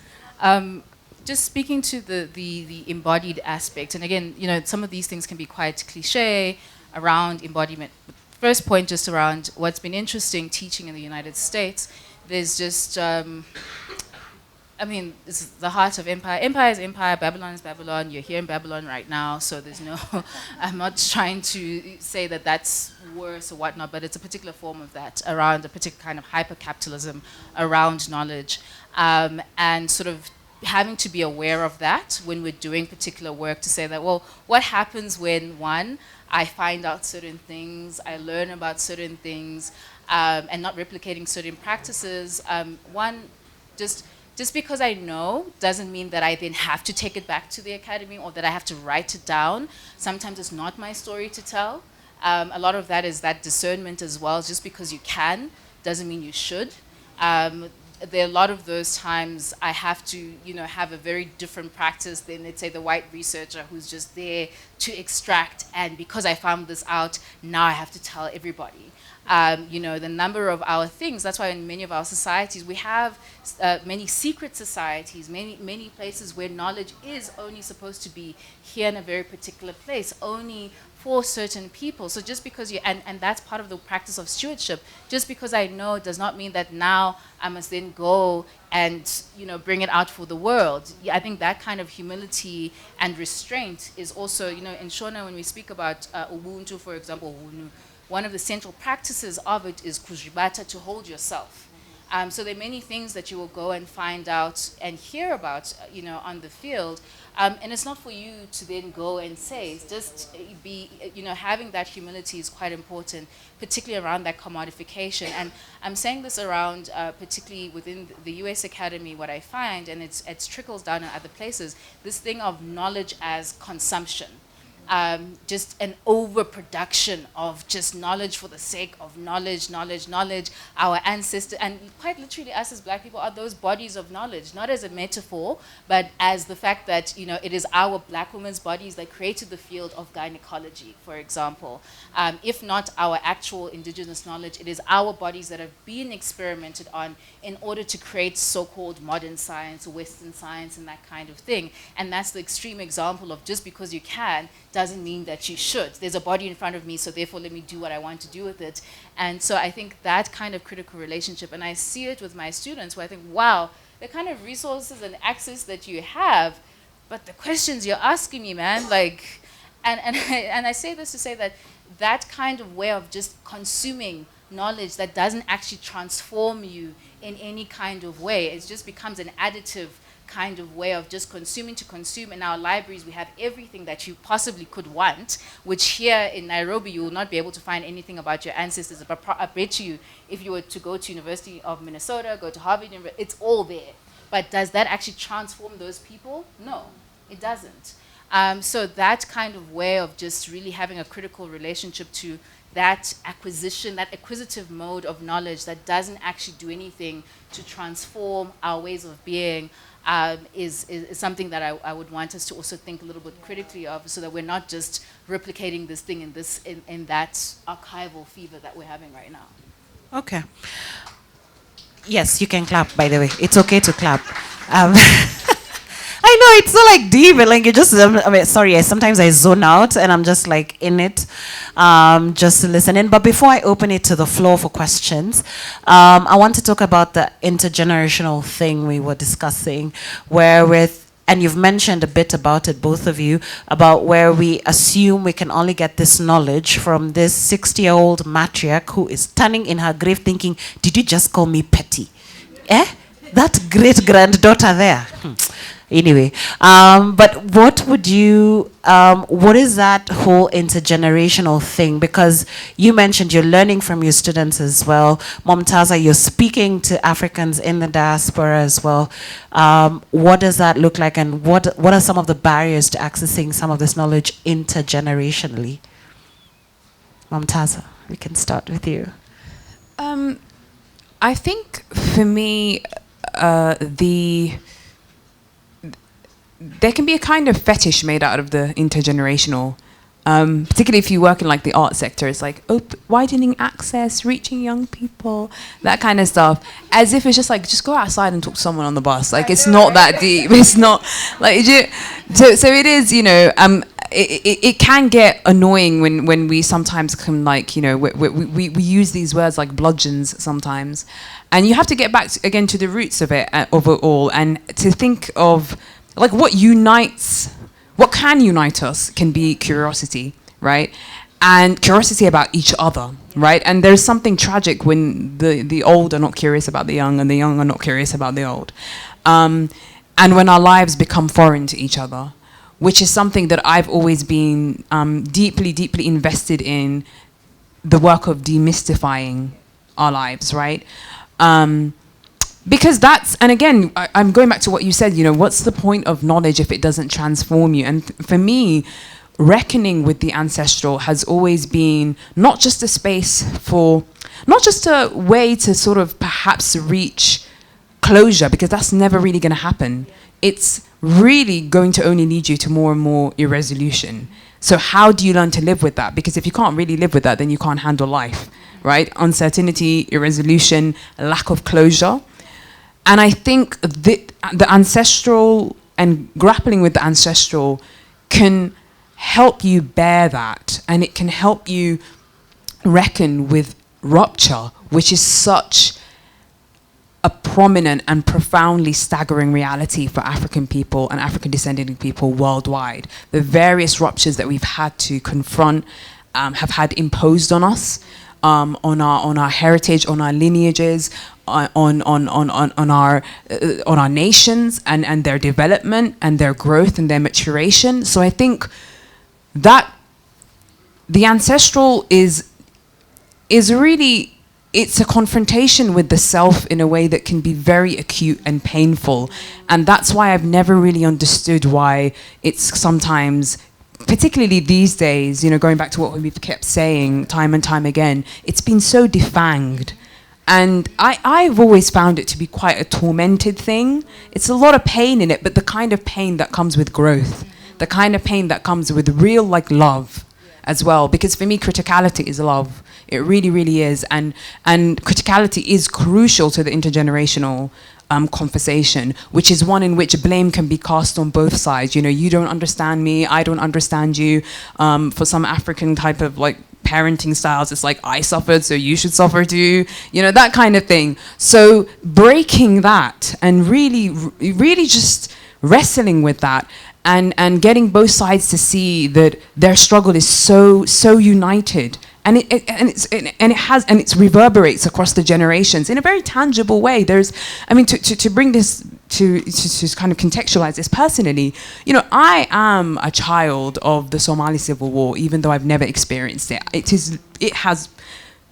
Just speaking to the embodied aspect, and again, you know, some of these things can be quite cliche around embodiment. First point, just around what's been interesting teaching in the United States, there's just I mean, it's the heart of empire. Empire is empire, Babylon is Babylon. You're here in Babylon right now, so there's no, I'm not trying to say that that's worse or whatnot, but it's a particular form of that around a particular kind of hyper-capitalism around knowledge. And sort of having to be aware of that when we're doing particular work, to say that, well, what happens when, one, I find out certain things, I learn about certain things, and not replicating certain practices. One, just because I know doesn't mean that I then have to take it back to the academy or that I have to write it down. Sometimes it's not my story to tell. A lot of that is that discernment as well. Just because you can doesn't mean you should. There are a lot of those times I have to, you know, have a very different practice than, let's say, the white researcher who's just there to extract, and because I found this out, now I have to tell everybody. You know, the number of our things, that's why in many of our societies, we have many secret societies, many places where knowledge is only supposed to be here in a very particular place, only for certain people. So just because you, and that's part of the practice of stewardship, just because I know does not mean that now I must then go and, you know, bring it out for the world. Yeah, I think that kind of humility and restraint is also, you know, in Shona, when we speak about Ubuntu, for example, one of the central practices of it is kuzhibata, to hold yourself. So there are many things that you will go and find out and hear about, you know, on the field. And it's not for you to then go and say, it's just be, you know, having that humility is quite important, particularly around that commodification. And I'm saying this around, particularly within the US Academy, what I find, and it's trickles down in other places, this thing of knowledge as consumption. Just an overproduction of just knowledge for the sake of knowledge. Our ancestors, and quite literally us as Black people, are those bodies of knowledge, not as a metaphor, but as the fact that, you know, it is our Black women's bodies that created the field of gynecology, for example. If not our actual indigenous knowledge, it is our bodies that have been experimented on in order to create so-called modern science, Western science, and that kind of thing. And that's the extreme example of just because you can, doesn't mean that you should. There's a body in front of me, so therefore let me do what I want to do with it. And so I think that kind of critical relationship, and I see it with my students, where I think, wow, the kind of resources and access that you have, but the questions you're asking me, man, like, and I say this to say that that kind of way of just consuming knowledge that doesn't actually transform you in any kind of way, it just becomes an additive kind of way of just consuming to consume. In our libraries, we have everything that you possibly could want, which here in Nairobi, you will not be able to find anything about your ancestors. But I bet you, if you were to go to University of Minnesota, go to Harvard, it's all there. But does that actually transform those people? No, it doesn't. So that kind of way of just really having a critical relationship to that acquisition, that acquisitive mode of knowledge that doesn't actually do anything to transform our ways of being, is something that I would want us to also think a little bit critically of, so that we're not just replicating this thing in that archival fever that we're having right now. Okay. Yes, you can clap, by the way. It's okay to clap. I know, it's so like deep, and like you just, I mean, sorry, sometimes I zone out and I'm just like in it, just listening. But before I open it to the floor for questions, I want to talk about the intergenerational thing we were discussing, and you've mentioned a bit about it, both of you, about where we assume we can only get this knowledge from this 60-year-old matriarch who is standing in her grave thinking, did you just call me petty? That great-granddaughter there. Anyway, but what is that whole intergenerational thing? Because you mentioned you're learning from your students as well. Momtaza, you're speaking to Africans in the diaspora as well. What does that look like, and what are some of the barriers to accessing some of this knowledge intergenerationally? Momtaza, we can start with you. I think for me, there can be a kind of fetish made out of the intergenerational, particularly if you work in like the art sector. It's like widening access, reaching young people, that kind of stuff, as if it's just like, just go outside and talk to someone on the bus. Like, it's not that deep. It's not like, so it is, you know, it can get annoying when we sometimes come, like, you know, we use these words like bludgeons sometimes, and you have to get back again to the roots of it all, and to think of like what can unite us can be curiosity, right? And curiosity about each other, right? And there's something tragic when the old are not curious about the young, and the young are not curious about the old, and when our lives become foreign to each other, which is something that I've always been deeply, deeply invested in, the work of demystifying our lives, right? Because and again, I'm going back to what you said, you know, what's the point of knowledge if it doesn't transform you? And for me, reckoning with the ancestral has always been not just a space for, not just a way to sort of perhaps reach closure, because that's never really going to happen. It's really going to only lead you to more and more irresolution. So how do you learn to live with that? Because if you can't really live with that, then you can't handle life, right? Uncertainty, irresolution, lack of closure. And I think the ancestral and grappling with the ancestral can help you bear that, and it can help you reckon with rupture, which is such a prominent and profoundly staggering reality for African people and African descending people worldwide. The various ruptures that we've had to confront, have had imposed on us, on our heritage, on our lineages, on our nations and their development and their growth and their maturation. So I think that the ancestral is really, it's a confrontation with the self in a way that can be very acute and painful. And that's why I've never really understood why it's sometimes, particularly these days, you know, going back to what we've kept saying time and time again, it's been so defanged. And I've always found it to be quite a tormented thing. It's a lot of pain in it, but the kind of pain that comes with growth, the kind of pain that comes with real, like, love as well. Because for me, criticality is love. It really, really is. And criticality is crucial to the intergenerational conversation, which is one in which blame can be cast on both sides. You know, you don't understand me, I don't understand you. For some African type of, like, parenting styles, it's like, I suffered, so you should suffer too. You know, that kind of thing. So breaking that and really, really just wrestling with that, and getting both sides to see that their struggle is so united, and it reverberates across the generations in a very tangible way. There's, I mean, to bring this to kind of contextualize this personally, you know, I am a child of the Somali Civil War, even though I've never experienced it. It has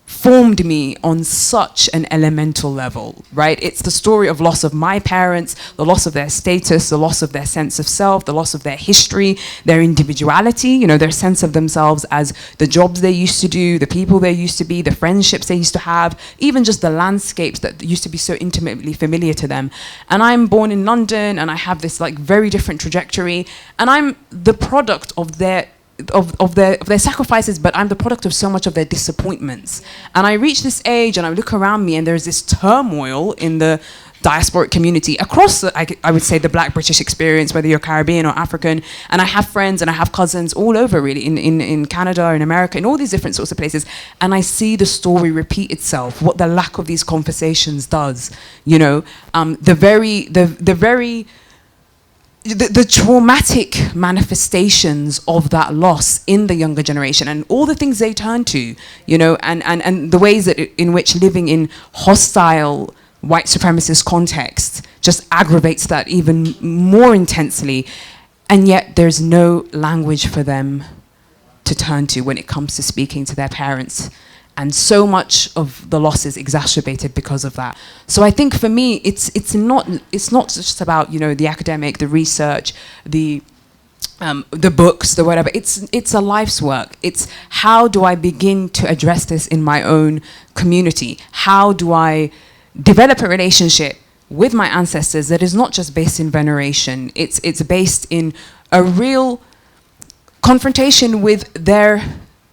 formed me on such an elemental level, right? It's the story of loss of my parents, the loss of their status, the loss of their sense of self, the loss of their history, their individuality, you know, their sense of themselves as the jobs they used to do, the people they used to be, the friendships they used to have, even just the landscapes that used to be so intimately familiar to them. And I'm born in London, and I have this, like, very different trajectory, and I'm the product of their sacrifices, but I'm the product of so much of their disappointments. And I reach this age and I look around me, and there's this turmoil in the diasporic community across I would say the Black British experience, whether you're Caribbean or African. And I have friends and I have cousins all over, really, in Canada, in America, in all these different sorts of places. And I see the story repeat itself, what the lack of these conversations does, you know, the traumatic manifestations of that loss in the younger generation, and all the things they turn to, you know, and the ways that in which living in hostile white supremacist context just aggravates that even more intensely. And yet there's no language for them to turn to when it comes to speaking to their parents. And so much of the loss is exacerbated because of that. So I think for me, it's not just about, you know, the academic, the research, the books, the whatever. It's a life's work. It's how do I begin to address this in my own community? How do I develop a relationship with my ancestors that is not just based in veneration? It's based in a real confrontation with their,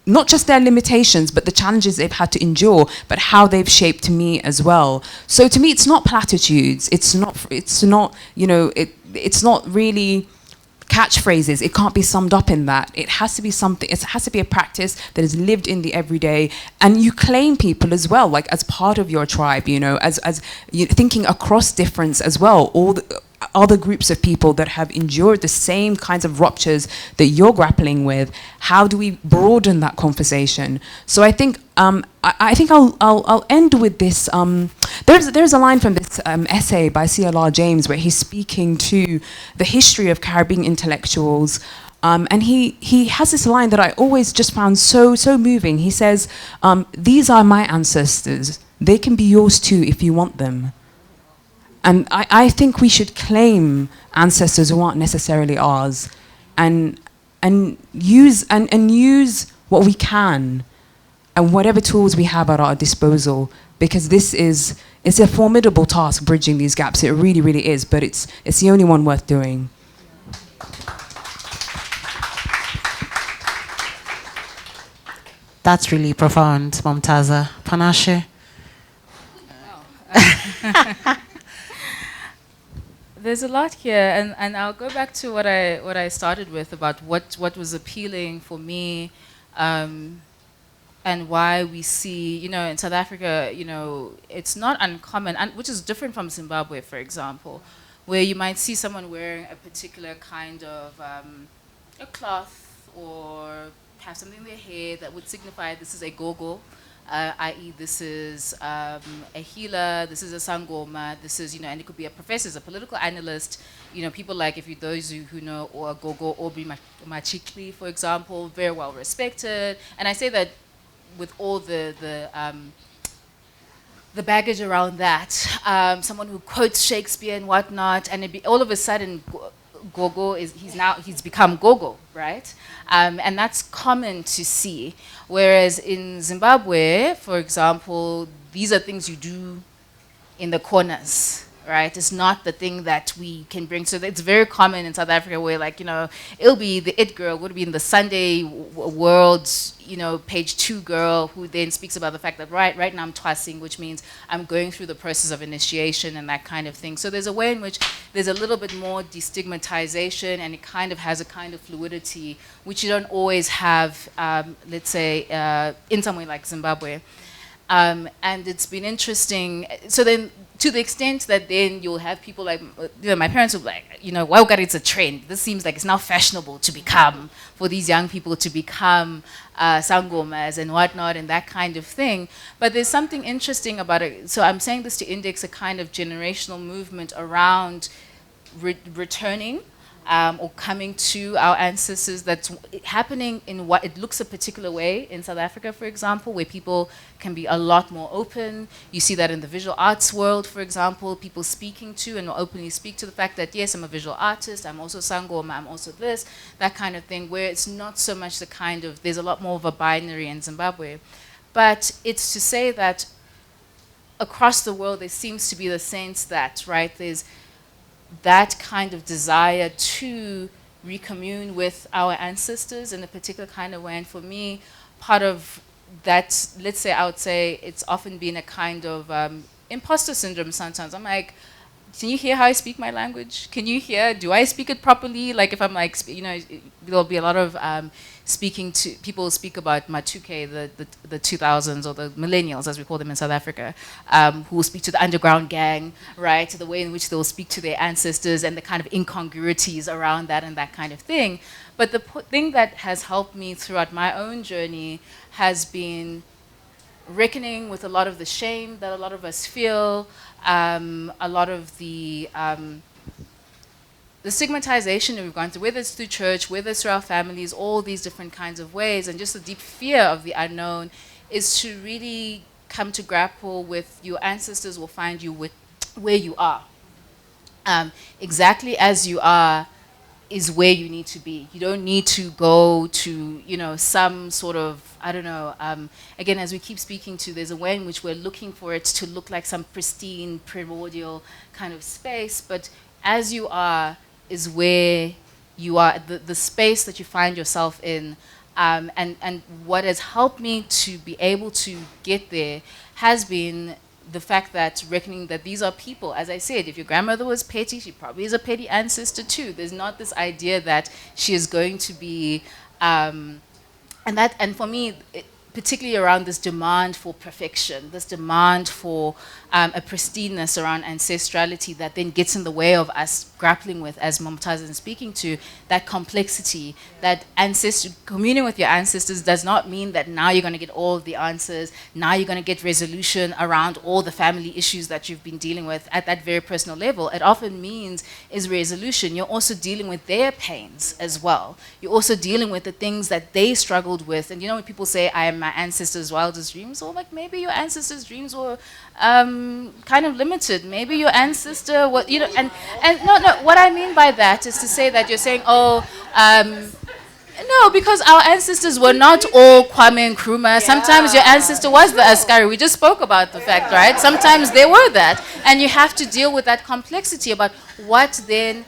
not just their limitations, but the challenges they've had to endure, but how they've shaped me as well. So to me, it's not platitudes. It's not, you know, it's not really catchphrases. It can't be summed up in that. It has to be something, it has to be a practice that is lived in the everyday, and you claim people as well, like as part of your tribe, you know, as you know, thinking across difference as well, all the other groups of people that have endured the same kinds of ruptures that you're grappling with. How do we broaden that conversation? So I think I'll end with this. There's a line from this essay by C.L.R. James where he's speaking to the history of Caribbean intellectuals, and he has this line that I always just found so moving. He says, "These are my ancestors. They can be yours too if you want them." And I think we should claim ancestors who aren't necessarily ours, and use what we can, and whatever tools we have at our disposal, because it's a formidable task bridging these gaps. It really, really is, but it's the only one worth doing. That's really profound, Momtaza. Panashe? There's a lot here, and I'll go back to what I started with about what was appealing for me, and why we see, you know, in South Africa, you know, it's not uncommon, and which is different from Zimbabwe, for example, where you might see someone wearing a particular kind of a cloth or have something in their hair that would signify this is a gogo. I.e. this is a healer, this is a sangoma, this is, you know, and it could be a professor, a political analyst, you know, people like, if you, those who know, or Gogo Aubrey Machikli, for example, very well respected. And I say that with all the baggage around that, someone who quotes Shakespeare and whatnot, and all of a sudden, Gogo he's become Gogo, right? And that's common to see. Whereas in Zimbabwe, for example, these are things you do in the corners, right? It's not the thing that we can bring. So it's very common in South Africa where, like, you know, it'll be the it girl, would be in the Sunday World, you know, page 2 girl who then speaks about the fact that right now I'm twasing, which means I'm going through the process of initiation and that kind of thing. So there's a way in which there's a little bit more destigmatization, and it kind of has a kind of fluidity, which you don't always have, let's say, in somewhere like Zimbabwe. And it's been interesting. So then, to the extent that then you'll have people like, you know, my parents will be like, you know, wow, God, it's a trend. This seems like it's now fashionable to become, for these young people to become sangomas and whatnot and that kind of thing. But there's something interesting about it. So I'm saying this to index a kind of generational movement around returning or coming to our ancestors that's happening in what it looks a particular way in South Africa, for example, where people can be a lot more open. You see that in the visual arts world, for example, people speaking to and openly speak to the fact that, yes, I'm a visual artist, I'm also sangoma, I'm also this, that kind of thing, where it's not so much the kind of, there's a lot more of a binary in Zimbabwe. But it's to say that across the world, there seems to be the sense that, right, there's that kind of desire to recommune with our ancestors in a particular kind of way. And for me, part of that, let's say, I would say it's often been a kind of imposter syndrome sometimes. I'm like, can you hear how I speak my language? Can you hear, do I speak it properly? Like if I'm like, you know, there'll be a lot of speaking to, people speak about Matuke, the 2000s, or the millennials, as we call them in South Africa, who will speak to the underground gang, right? The way in which they'll speak to their ancestors and the kind of incongruities around that and that kind of thing. But the thing that has helped me throughout my own journey has been reckoning with a lot of the shame that a lot of us feel, a lot of the stigmatization that we've gone through, whether it's through church, whether it's through our families, all these different kinds of ways, and just the deep fear of the unknown, is to really come to grapple with your ancestors will find you with where you are. Exactly as you are is where you need to be. You don't need to go to, you know, some sort of, I don't know, again, as we keep speaking to, there's a way in which we're looking for it to look like some pristine, primordial kind of space, but as you are is where you are, the space that you find yourself in. And what has helped me to be able to get there has been the fact that reckoning that these are people. As I said, if your grandmother was petty, she probably is a petty ancestor too. There's not this idea that she is going to be, and for me, particularly around this demand for perfection, this demand for a pristineness around ancestrality that then gets in the way of us grappling with, as Momtaza is speaking to, that complexity, that communing with your ancestors does not mean that now you're going to get all of the answers, now you're going to get resolution around all the family issues that you've been dealing with at that very personal level. It often means is resolution. You're also dealing with their pains as well. You're also dealing with the things that they struggled with. And you know when people say, I am my ancestors' wildest dreams, or like maybe your ancestors' dreams were kind of limited. Maybe your ancestor, you know, and no, what I mean by that is to say that you're saying, oh, no, because our ancestors were not all Kwame Nkrumah. Sometimes your ancestor was the Askari. We just spoke about the fact, right? Sometimes they were that. And you have to deal with that complexity about what then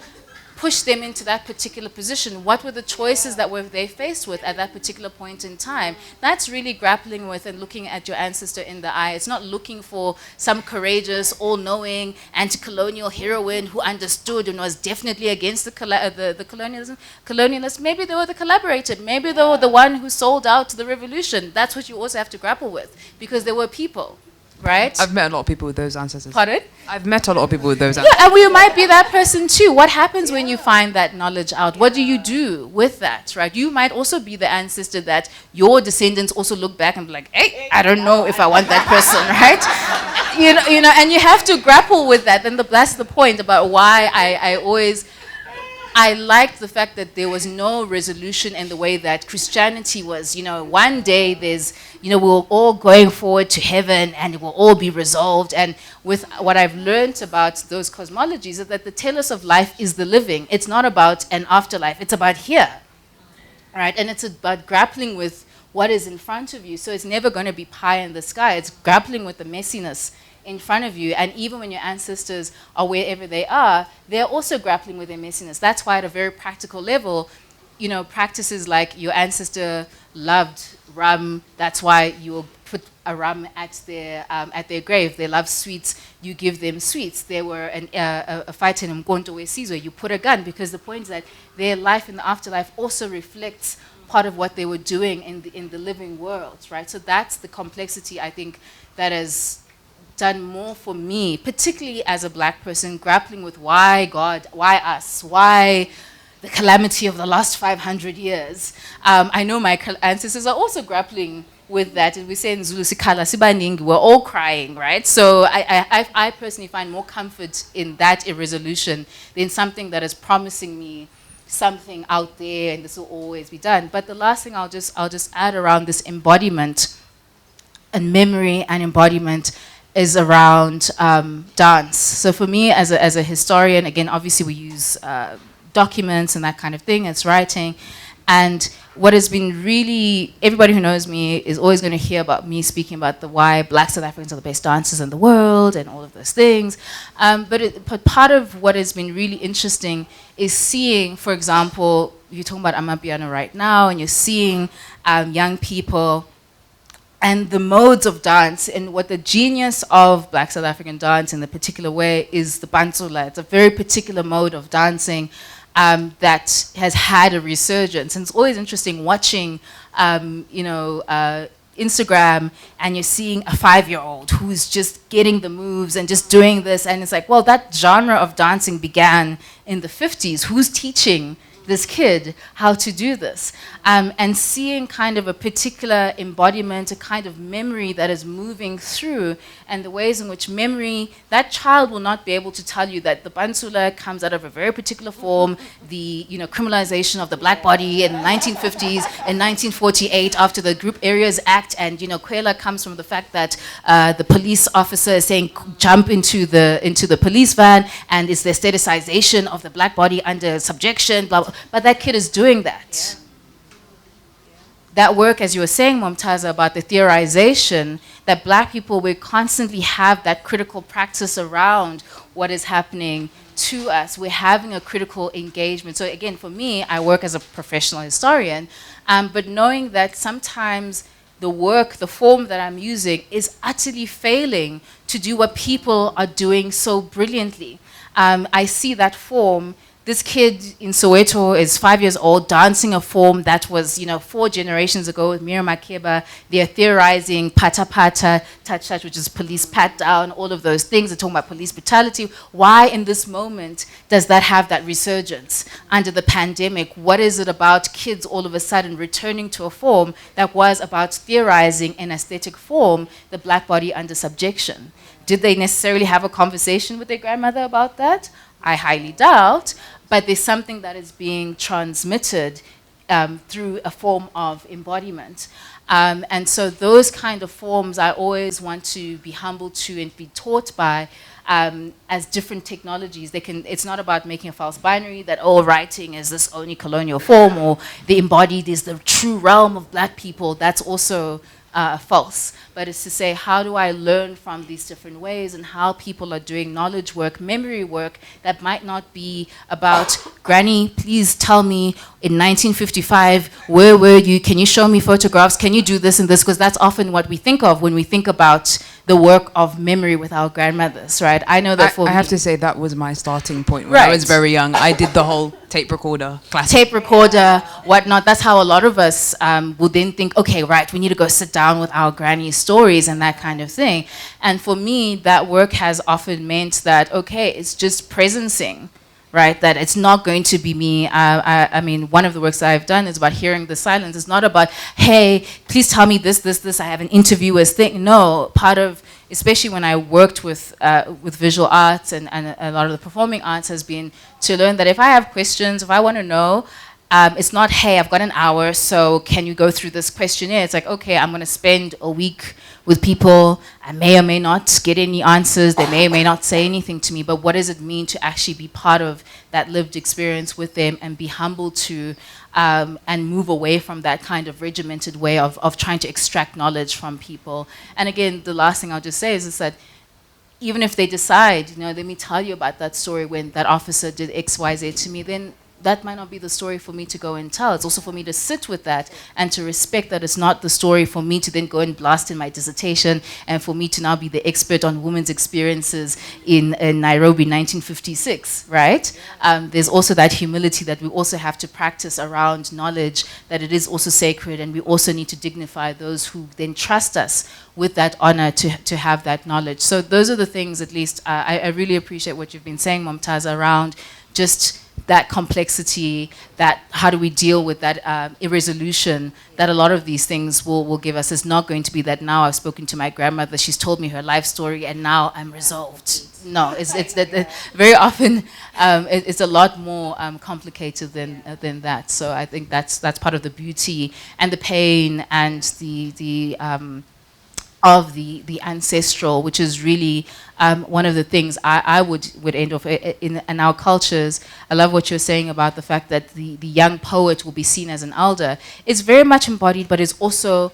pushed them into that particular position. What were the choices that were they faced with at that particular point in time? That's really grappling with and looking at your ancestor in the eye. It's not looking for some courageous, all-knowing, anti-colonial heroine who understood and was definitely against the colonialists. Maybe they were the collaborator. Maybe they were the one who sold out the revolution. That's what you also have to grapple with, because there were people. Right? I've met a lot of people with those ancestors. Pardon? I've met a lot of people with those ancestors. Yeah, and we might be that person too. What happens when you find that knowledge out? What do you do with that, right? You might also be the ancestor that your descendants also look back and be like, hey, I don't know if I want that person, right? You know, and you have to grapple with that. And that's the point about why I liked the fact that there was no resolution in the way that Christianity was, you know, one day there's, you know, we're all going forward to heaven and it will all be resolved. And with what I've learned about those cosmologies is that the telos of life is the living. It's not about an afterlife, it's about here, right? And it's about grappling with what is in front of you. So it's never going to be pie in the sky. It's grappling with the messiness in front of you. And even when your ancestors are wherever they are, they're also grappling with their messiness. That's why at a very practical level, you know, practices like your ancestor loved rum, that's why you will put a rum at their grave. They love sweets, you give them sweets. They were a fight in Mkonto Wesizwe, you put a gun, because the point is that their life in the afterlife also reflects part of what they were doing in the living world, right? So that's the complexity, I think, that has done more for me, particularly as a black person, grappling with why God, why us, why the calamity of the last 500 years. I know my ancestors are also grappling with that. We say in Zulu, Sikala Sibaningi, we're all crying, right? So I personally find more comfort in that irresolution than something that is promising me something out there and this will always be done. But the last thing I'll just add around this embodiment and memory and embodiment is around dance. So for me, as a historian, again, obviously we use documents and that kind of thing, it's writing. And what has been really, everybody who knows me is always going to hear about me speaking about why Black South Africans are the best dancers in the world and all of those things. But part of what has been really interesting is seeing, for example, you're talking about Amapiano right now, and you're seeing young people and the modes of dance, and what the genius of Black South African dance in the particular way is the Bantsula. It's a very particular mode of dancing that has had a resurgence. And it's always interesting watching, Instagram, and you're seeing a 5-year-old who's just getting the moves and just doing this. And it's like, well, that genre of dancing began in the 50s. Who's teaching this kid how to do this. And seeing kind of a particular embodiment, a kind of memory that is moving through, and the ways in which memory, that child will not be able to tell you that the Bansula comes out of a very particular form, the criminalization of the black body in the 1950s, in 1948 after the Group Areas Act, and Kwela comes from the fact that the police officer is saying jump into the police van, and it's the aestheticization of the black body under subjection, blah, blah. But that kid is doing that. That work, as you were saying, Momtaza, about the theorization, that black people will constantly have that critical practice around what is happening to us. We're having a critical engagement. So again, for me, I work as a professional historian, but knowing that sometimes the work, the form that I'm using is utterly failing to do what people are doing so brilliantly. I see that form. This kid in Soweto is 5 years old, dancing a form that was, 4 generations ago with Miriam Makeba. They're theorizing pata pata, touch touch, which is police pat down, all of those things. They're talking about police brutality. Why in this moment does that have that resurgence under the pandemic? What is it about kids all of a sudden returning to a form that was about theorizing in aesthetic form, the black body under subjection? Did they necessarily have a conversation with their grandmother about that? I highly doubt, but there's something that is being transmitted through a form of embodiment. And so those kind of forms I always want to be humbled to and be taught by as different technologies. It's not about making a false binary that, writing is this only colonial form, or the embodied is the true realm of black people. That's also false. But it's to say, how do I learn from these different ways and how people are doing knowledge work, memory work that might not be about, Granny, please tell me in 1955, where were you? Can you show me photographs? Can you do this and this? Because that's often what we think of when we think about the work of memory with our grandmothers, right? I know that I have to say that was my starting point when right. I was very young. I did the whole tape recorder classic. Tape recorder, whatnot. That's how a lot of us would then think, okay, right, we need to go sit down with our granny's stories and that kind of thing. And for me, that work has often meant that, okay, it's just presencing, right? That it's not going to be me. I mean, one of the works that I've done is about hearing the silence. It's not about, hey, please tell me this, I have an interview with thing. No, part of, especially when I worked with visual arts and a lot of the performing arts, has been to learn that if I have questions, if I want to know, it's not, hey, I've got an hour, so can you go through this questionnaire? It's like, okay, I'm going to spend a week with people. I may or may not get any answers. They may or may not say anything to me, but what does it mean to actually be part of that lived experience with them and be humble to and move away from that kind of regimented way of trying to extract knowledge from people? And again, the last thing I'll just say is that even if they decide, let me tell you about that story when that officer did X, Y, Z to me, then that might not be the story for me to go and tell. It's also for me to sit with that and to respect that it's not the story for me to then go and blast in my dissertation and for me to now be the expert on women's experiences in Nairobi 1956, right? There's also that humility that we also have to practice around knowledge, that it is also sacred, and we also need to dignify those who then trust us with that honor to have that knowledge. So those are the things, at least, I really appreciate what you've been saying, Momtaza, around just that complexity, that how do we deal with that irresolution that a lot of these things will give us. It's not going to be that now I've spoken to my grandmother, she's told me her life story, and now I'm resolved. No, it's that very often it's a lot more complicated than that. So I think that's part of the beauty and the pain and the of the ancestral, which is really one of the things I would end off in our cultures. I love what you're saying about the fact that the young poet will be seen as an elder. It's very much embodied, but it's also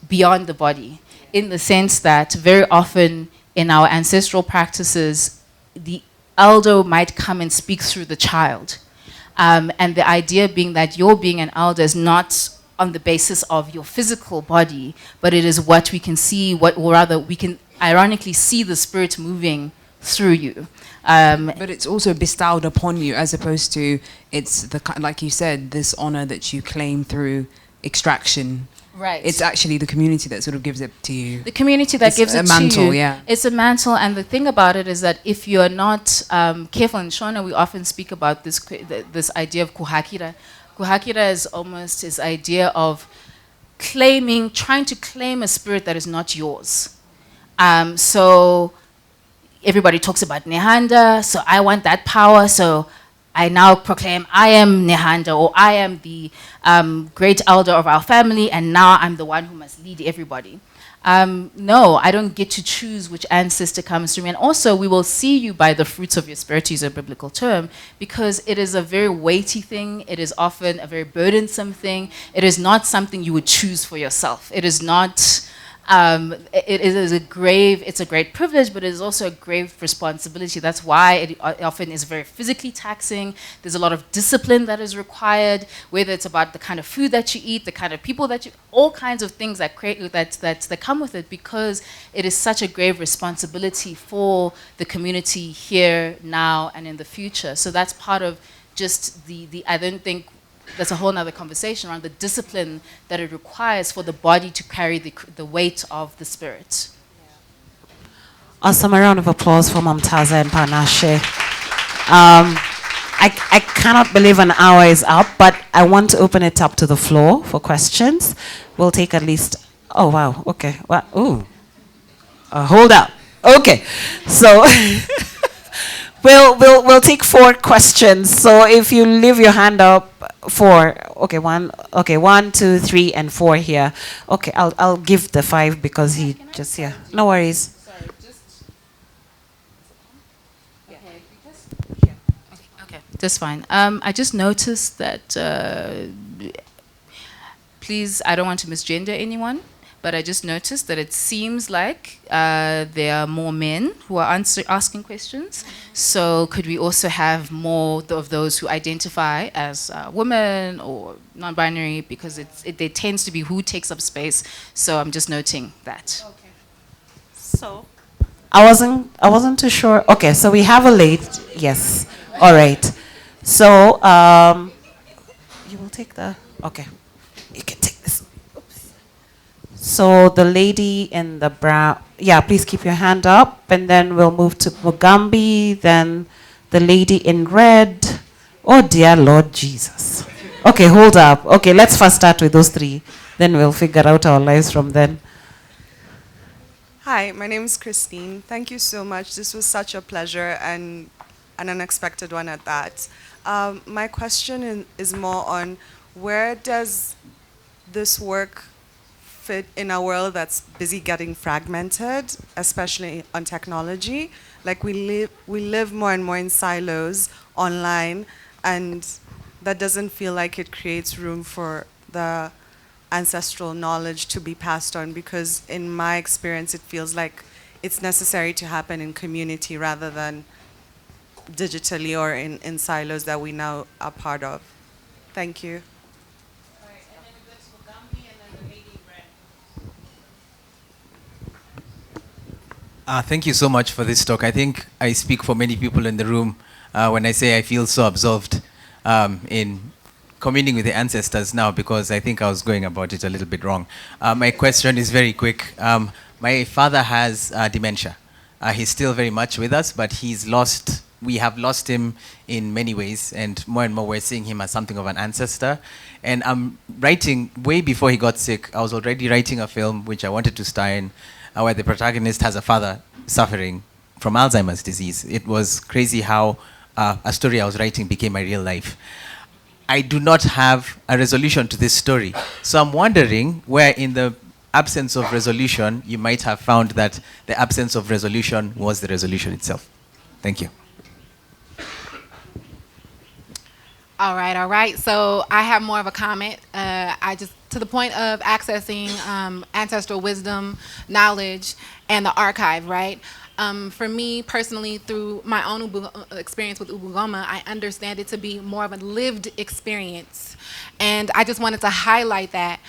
beyond the body, in the sense that very often in our ancestral practices, the elder might come and speak through the child. And the idea being that your being an elder is not on the basis of your physical body, but it is what we can see, or rather we can ironically see the spirit moving through you. But it's also bestowed upon you, as opposed to, it's the, like you said, this honor that you claim through extraction Right. It's actually the community that sort of gives it to you. The community that gives it a mantle, to you. yeah. It's a mantle, and the thing about it is that if you're not careful, in Shona we often speak about this idea of kuhakira. Kuhakira is almost this idea of trying to claim a spirit that is not yours. So everybody talks about Nehanda, so I want that power, so I now proclaim I am Nehanda, or I am the great elder of our family, and now I'm the one who must lead everybody. No, I don't get to choose which ancestor comes through me. And also, we will see you by the fruits of your spirit, to use a biblical term, because it is a very weighty thing. It is often a very burdensome thing. It is not something you would choose for yourself. It is not... it is it's a great privilege, but it is also a grave responsibility. That's why it often is very physically taxing. There's a lot of discipline that is required, whether it's about the kind of food that you eat, the kind of people that you, all kinds of things that that come with it, because it is such a grave responsibility for the community here, now, and in the future. So that's part of just I don't think there's a whole other conversation around the discipline that it requires for the body to carry the weight of the spirit. Awesome. A round of applause for Momtaza and Panashe. I cannot believe an hour is up, but I want to open it up to the floor for questions. We'll take at least, oh wow, okay. Well, ooh. Hold up. Okay. So we'll take 4 questions. So if you leave your hand up, 4. Okay, 1, 2, 3, and 4 here. Okay, I'll give the 5 because he just here. No worries. Sorry, just okay, that's fine. I just noticed that. Please, I don't want to misgender anyone, but I just noticed that it seems like there are more men who are asking questions. So could we also have more of those who identify as women or non-binary, because it tends to be who takes up space. So I'm just noting that. Okay. So I wasn't too sure. Okay, so we have a late. Yes. All right. So you will take the. Okay. You can take this. Oops. So the lady in the brown, yeah, please keep your hand up, and then we'll move to Mugambi, then the lady in red. Oh dear Lord Jesus. Okay, hold up. Okay, let's first start with those 3. Then we'll figure out our lives from then. Hi, my name is Christine. Thank you so much. This was such a pleasure and an unexpected one at that. My question is more on where does this work fit in a world that's busy getting fragmented, especially on technology? Like we live more and more in silos online, and that doesn't feel like it creates room for the ancestral knowledge to be passed on, because in my experience it feels like it's necessary to happen in community rather than digitally or in silos that we now are part of. Thank you. Thank you so much for this talk. I think I speak for many people in the room when I say I feel so absorbed in communing with the ancestors now, because I think I was going about it a little bit wrong. My question is very quick. My father has dementia. He's still very much with us, but we have lost him in many ways, and more we're seeing him as something of an ancestor. And I'm writing, way before he got sick, I was already writing a film which I wanted to star in, where the protagonist has a father suffering from Alzheimer's disease. It was crazy how a story I was writing became my real life. I do not have a resolution to this story. So I'm wondering where in the absence of resolution, you might have found that the absence of resolution was the resolution itself. Thank you. All right. So I have more of a comment. To the point of accessing ancestral wisdom, knowledge, and the archive, right? For me personally, through my own experience with Ubugoma, I understand it to be more of a lived experience. And I just wanted to highlight that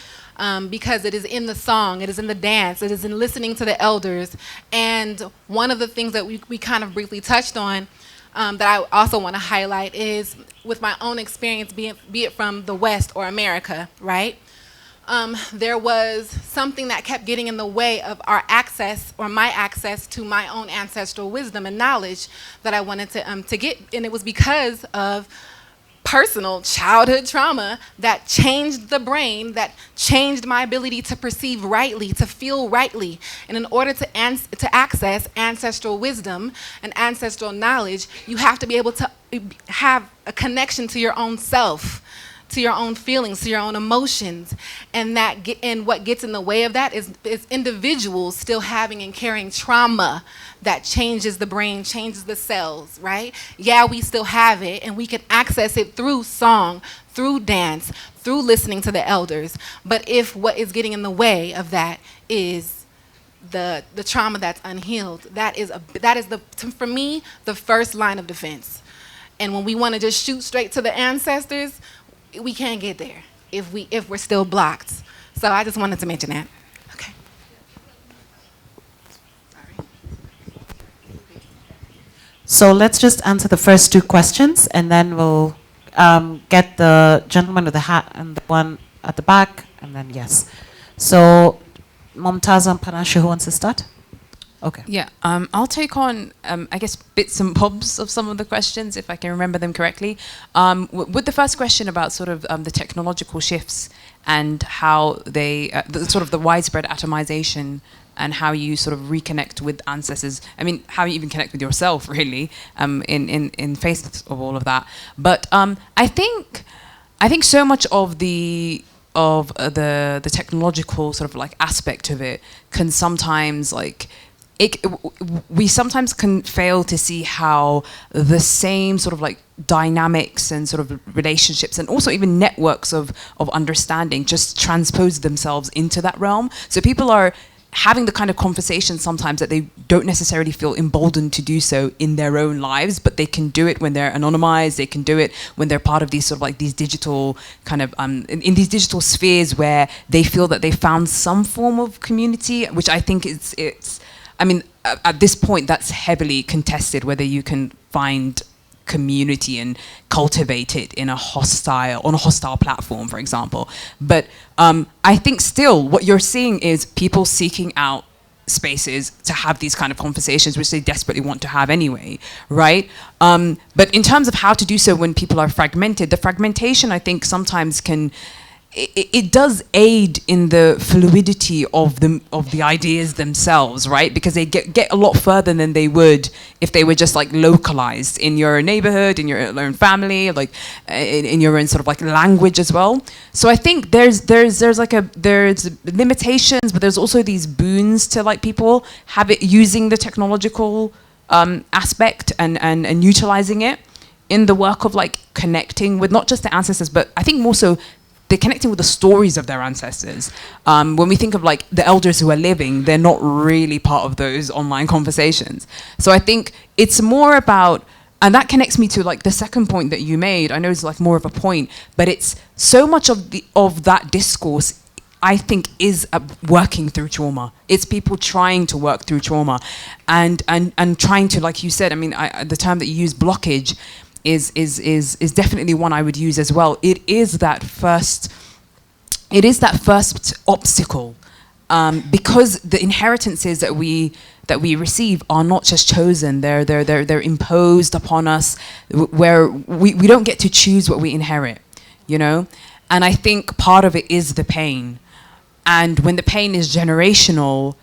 because it is in the song, it is in the dance, it is in listening to the elders. And one of the things that we kind of briefly touched on that I also want to highlight is with my own experience, be it from the West or America, right? there was something that kept getting in the way of our access, or my access to my own ancestral wisdom and knowledge that I wanted to get. And it was because of personal childhood trauma that changed the brain, that changed my ability to perceive rightly, to feel rightly. And in order to access ancestral wisdom and ancestral knowledge, you have to be able to have a connection to your own self, to your own feelings, to your own emotions. And what gets in the way of that is individuals still having and carrying trauma that changes the brain, changes the cells, right? Yeah, we still have it, and we can access it through song, through dance, through listening to the elders. But if what is getting in the way of that is the trauma that's unhealed, that is for me, the first line of defense. And when we want to just shoot straight to the ancestors, we can't get there if we're still blocked. So I just wanted to mention that. Okay. Sorry. So let's just answer the first two questions, and then we'll get the gentleman with the hat and the one at the back, and then yes. So Momtaza and Panashe, who wants to start? Okay. Yeah, I'll take on, I guess, bits and bobs of some of the questions, if I can remember them correctly. With the first question about sort of the technological shifts and how they, sort of the widespread atomization and how you sort of reconnect with ancestors. I mean, how you even connect with yourself, really, in face of all of that. But I think so much of the technological sort of like aspect of it can sometimes like, we sometimes can fail to see how the same sort of like dynamics and sort of relationships and also even networks of understanding just transpose themselves into that realm. So people are having the kind of conversation sometimes that they don't necessarily feel emboldened to do so in their own lives, but they can do it when they're anonymized. They can do it when they're part of these sort of like these digital kind of in these digital spheres where they feel that they found some form of community, which I think it's I mean, at this point, that's heavily contested, whether you can find community and cultivate it on a hostile platform, for example. But I think still what you're seeing is people seeking out spaces to have these kind of conversations, which they desperately want to have anyway, right? But in terms of how to do so when people are fragmented, the fragmentation, I think, sometimes can... It does aid in the fluidity of the ideas themselves, right? Because they get a lot further than they would if they were just like localized in your neighborhood, in your own family, like in your own sort of like language as well. So I think there's limitations, but there's also these boons to like people using the technological aspect and utilizing it in the work of like connecting with not just the ancestors, but I think more so they're connecting with the stories of their ancestors. When we think of like the elders who are living, they're not really part of those online conversations. So I think it's more about, and that connects me to like the second point that you made. I know it's like more of a point, but it's so much of that discourse, I think, is working through trauma. It's people trying to work through trauma and trying to, like you said, I mean, the term that you use, blockage, is definitely one I would use as well. It is that first obstacle, because the inheritances that we receive are not just chosen; they're imposed upon us, where we don't get to choose what we inherit, you know. And I think part of it is the pain, and when the pain is generational.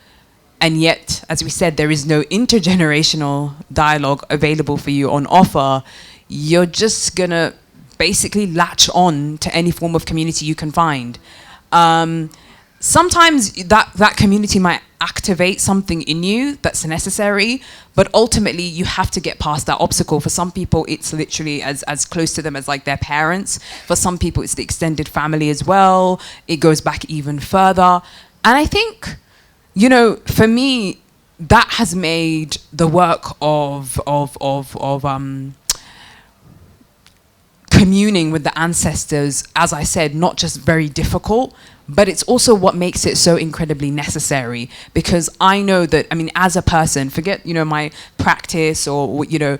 And yet, as we said, there is no intergenerational dialogue available for you on offer. You're just gonna basically latch on to any form of community you can find. Sometimes that community might activate something in you that's necessary, but ultimately you have to get past that obstacle. For some people, it's literally as close to them as like their parents. For some people, it's the extended family as well. It goes back even further. And I think, you know, for me, that has made the work of communing with the ancestors, as I said, not just very difficult, but it's also what makes it so incredibly necessary. Because I know that, I mean, as a person, forget, you know, my practice or, you know,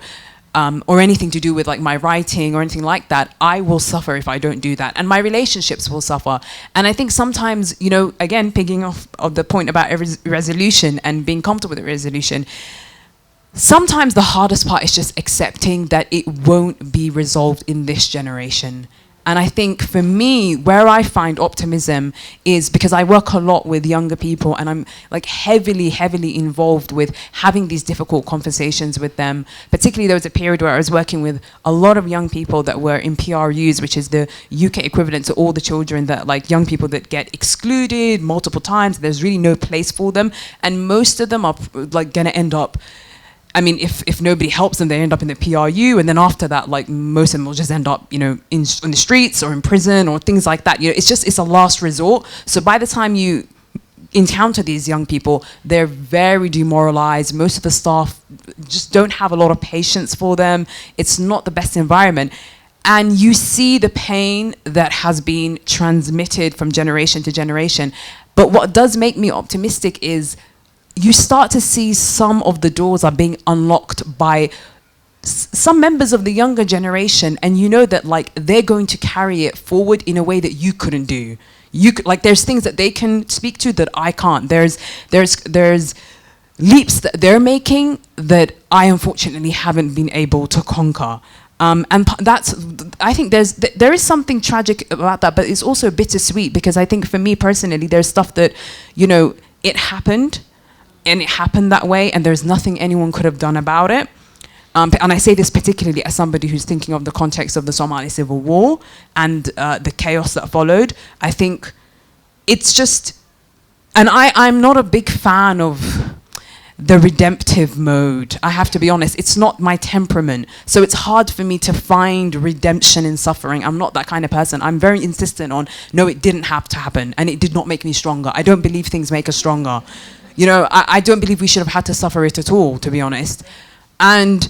or anything to do with like my writing or anything like that, I will suffer if I don't do that, and my relationships will suffer. And I think sometimes, you know, again, picking off of the point about resolution and being comfortable with the resolution, sometimes the hardest part is just accepting that it won't be resolved in this generation. And I think for me, where I find optimism is because I work a lot with younger people, and I'm like heavily involved with having these difficult conversations with them. Particularly there was a period where I was working with a lot of young people that were in PRUs, which is the UK equivalent to all the children that, like, young people that get excluded multiple times. There's really no place for them. And most of them are like gonna end up, I mean, if nobody helps them, they end up in the PRU, and then after that, like, most of them will just end up, you know, in the streets or in prison or things like that. You know, it's a last resort. So by the time you encounter these young people, they're very demoralized. Most of the staff just don't have a lot of patience for them. It's not the best environment. And you see the pain that has been transmitted from generation to generation. But what does make me optimistic is you start to see some of the doors are being unlocked by some members of the younger generation, and you know that, like, they're going to carry it forward in a way that you couldn't do. Like, there's things that they can speak to that I can't. There's leaps that they're making that I unfortunately haven't been able to conquer. I think there is something tragic about that, but it's also bittersweet, because I think for me personally, there's stuff that, you know, it happened. And it happened that way, and there's nothing anyone could have done about it. And I say this particularly as somebody who's thinking of the context of the Somali Civil War and the chaos that followed. I think it's just, and I'm not a big fan of the redemptive mode. I have to be honest, it's not my temperament. So it's hard for me to find redemption in suffering. I'm not that kind of person. I'm very insistent on, no, it didn't have to happen, and it did not make me stronger. I don't believe things make us stronger. You know, I don't believe we should have had to suffer it at all, to be honest. And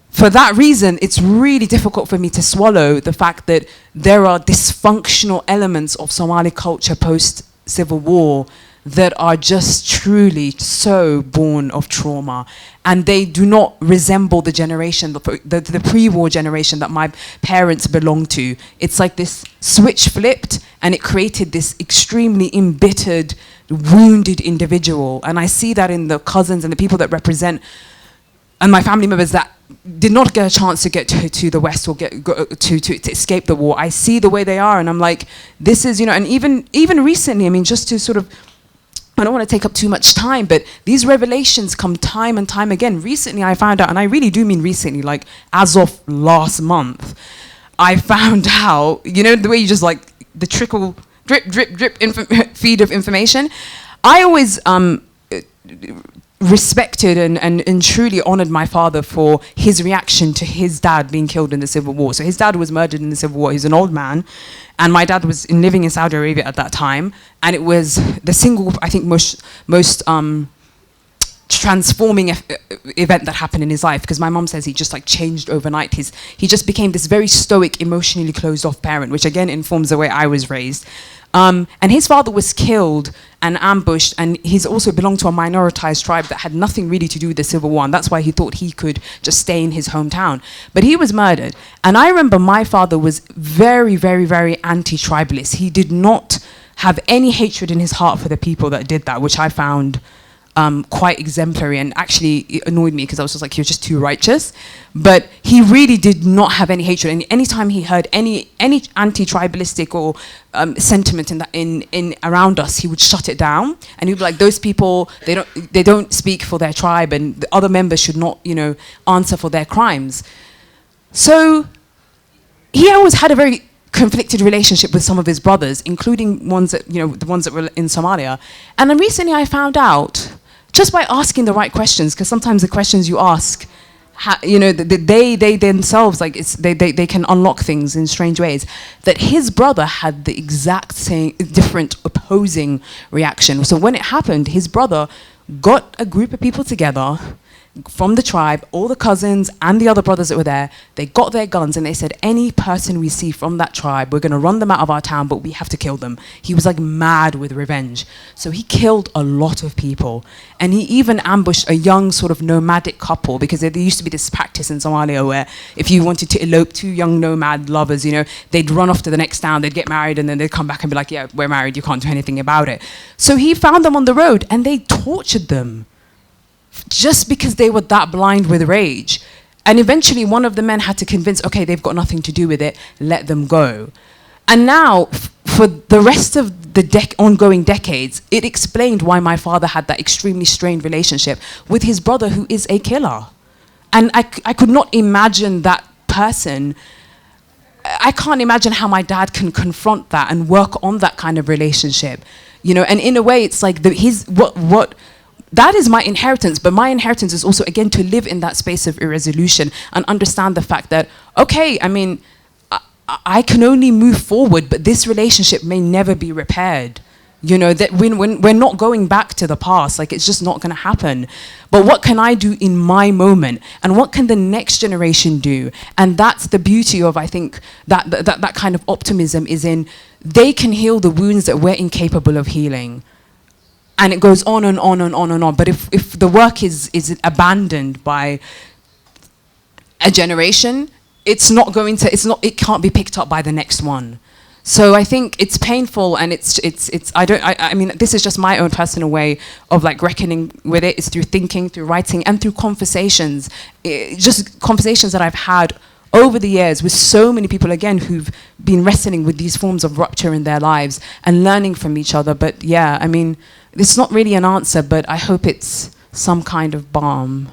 for that reason, it's really difficult for me to swallow the fact that there are dysfunctional elements of Somali culture post-Civil War that are just truly so born of trauma. And they do not resemble the generation, the pre-war generation that my parents belonged to. It's like this switch flipped, and it created this extremely embittered, wounded individual. And I see that in the cousins and the people that represent, and my family members that did not get a chance to get to the West or to escape the war. I see the way they are, and I'm like, this is, you know, and even recently, I mean, just to sort of, I don't want to take up too much time, but these revelations come time and time again. Recently, I found out, and I really do mean recently, like as of last month, I found out, you know, the way you just like the trickle, drip, drip, drip feed of information. I always respected and truly honored my father for his reaction to his dad being killed in the Civil War. So his dad was murdered in the Civil War. He's an old man, and my dad was living in Saudi Arabia at that time, and it was the single, I think, most transforming event that happened in his life, because my mom says he just like changed overnight. He just became this very stoic, emotionally closed off parent, which again informs the way I was raised. And his father was killed and ambushed, and he's also belonged to a minoritized tribe that had nothing really to do with the Civil War, and that's why he thought he could just stay in his hometown. But he was murdered. And I remember my father was very, very, very anti-tribalist. He did not have any hatred in his heart for the people that did that, which I found quite exemplary, and actually it annoyed me because I was just like, you're just too righteous. But he really did not have any hatred, and anytime he heard any anti-tribalistic or sentiment in around us, he would shut it down, and he'd be like, those people, they don't speak for their tribe, and the other members should not, you know, answer for their crimes. So he always had a very conflicted relationship with some of his brothers, including ones that, you know, the ones that were in Somalia. And then recently I found out, just by asking the right questions, because sometimes the questions you ask, you know, they themselves, like, they can unlock things in strange ways, that his brother had the exact same, different, opposing reaction. So when it happened, his brother got a group of people together, from the tribe, all the cousins and the other brothers that were there, they got their guns and they said, any person we see from that tribe, we're going to run them out of our town, but we have to kill them. He was like mad with revenge. So he killed a lot of people. And he even ambushed a young sort of nomadic couple, because there used to be this practice in Somalia where if you wanted to elope two young nomad lovers, you know, they'd run off to the next town, they'd get married, and then they'd come back and be like, yeah, we're married, you can't do anything about it. So he found them on the road and they tortured them, just because they were that blind with rage. And eventually one of the men had to convince, okay, they've got nothing to do with it, let them go. And now, for the rest of the ongoing decades, it explained why my father had that extremely strained relationship with his brother, who is a killer. And I could not imagine that person. I can't imagine how my dad can confront that and work on that kind of relationship. You know, and in a way, it's like that is my inheritance, but my inheritance is also, again, to live in that space of irresolution and understand the fact that, okay, I mean, I can only move forward, but this relationship may never be repaired. You know, that when we're not going back to the past, like it's just not going to happen. But what can I do in my moment? And what can the next generation do? And that's the beauty of, I think, that kind of optimism is in, they can heal the wounds that we're incapable of healing. And it goes on and on and on and on. But if the work is abandoned by a generation, it can't be picked up by the next one. So I think it's painful, and I mean, this is just my own personal way of like reckoning with it. It's through thinking, through writing, and through conversations. Just conversations that I've had over the years with so many people, again, who've been wrestling with these forms of rupture in their lives and learning from each other. But yeah, I mean, it's not really an answer, but I hope it's some kind of balm.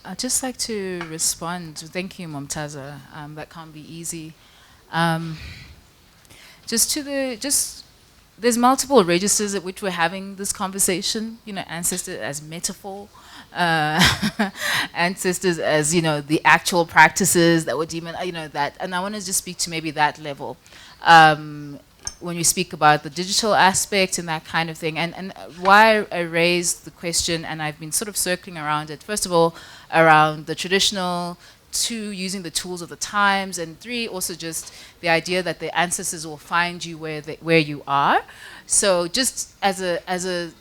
I'd just like to respond. Thank you, Momtaza. That can't be easy. There's multiple registers at which we're having this conversation. You know, ancestors as metaphor, ancestors as, you know, the actual practices that were that. And I want to just speak to maybe that level. When you speak about the digital aspect and that kind of thing, and why I raised the question, and I've been sort of circling around it, first of all, around the traditional, 2, using the tools of the times, and 3, also just the idea that the ancestors will find you where you are. So just it's a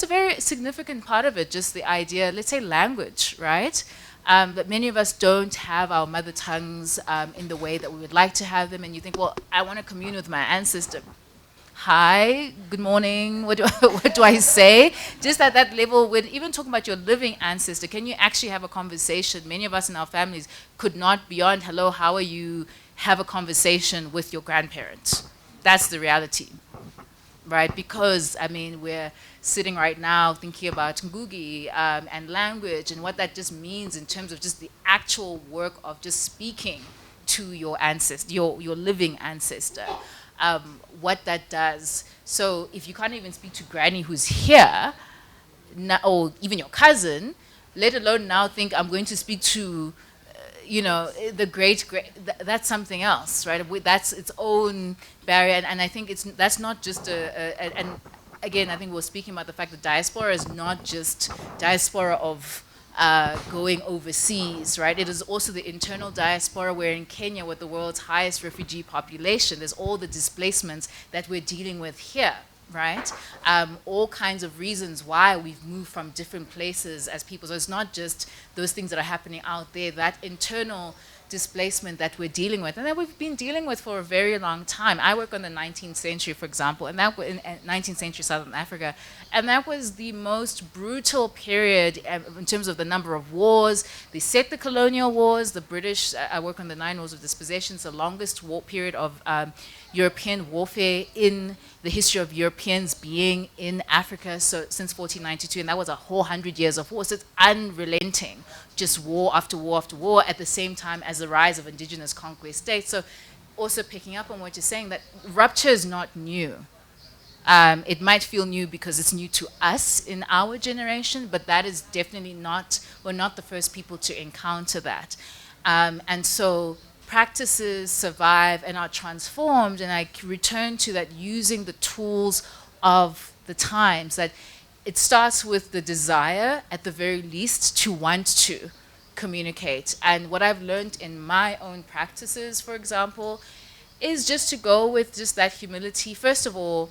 very significant part of it, just the idea, let's say language, right? But many of us don't have our mother tongues in the way that we would like to have them. And you think, well, I want to commune with my ancestor. Hi, good morning, what do I say? Just at that level, when even talking about your living ancestor, can you actually have a conversation? Many of us in our families could not, beyond hello, how are you, have a conversation with your grandparents. That's the reality, right? Because, I mean, we're sitting right now thinking about Ngugi and language and what that just means in terms of just the actual work of just speaking to your ancestor, your living ancestor, what that does. So if you can't even speak to granny who's here, or even your cousin, let alone now think I'm going to speak to, you know, the great, that's something else, right? That's its own barrier. And I think that's not just and again, I think we're speaking about the fact that diaspora is not just diaspora of going overseas, right? It is also the internal diaspora, where in Kenya, with the world's highest refugee population, there's all the displacements that we're dealing with here, right? All kinds of reasons why we've moved from different places as people. So it's not just those things that are happening out there, that internal displacement that we're dealing with, and that we've been dealing with for a very long time. I work on the 19th century, for example, and that was in 19th century Southern Africa, and that was the most brutal period in terms of the number of wars. They set the colonial wars. The British, I work on the 9 Wars of Dispossessions, the longest war period of European warfare in the history of Europeans being in Africa, so since 1492, and that was a whole 100 years of war. So it's unrelenting, just war after war after war, at the same time as the rise of indigenous conquest states. So also picking up on what you're saying, that rupture is not new. It might feel new because it's new to us in our generation, but that is definitely not, we're not the first people to encounter that. And so practices survive and are transformed, and I return to that using the tools of the times, that it starts with the desire, at the very least, to want to communicate. And what I've learned in my own practices, for example, is just to go with just that humility. First of all,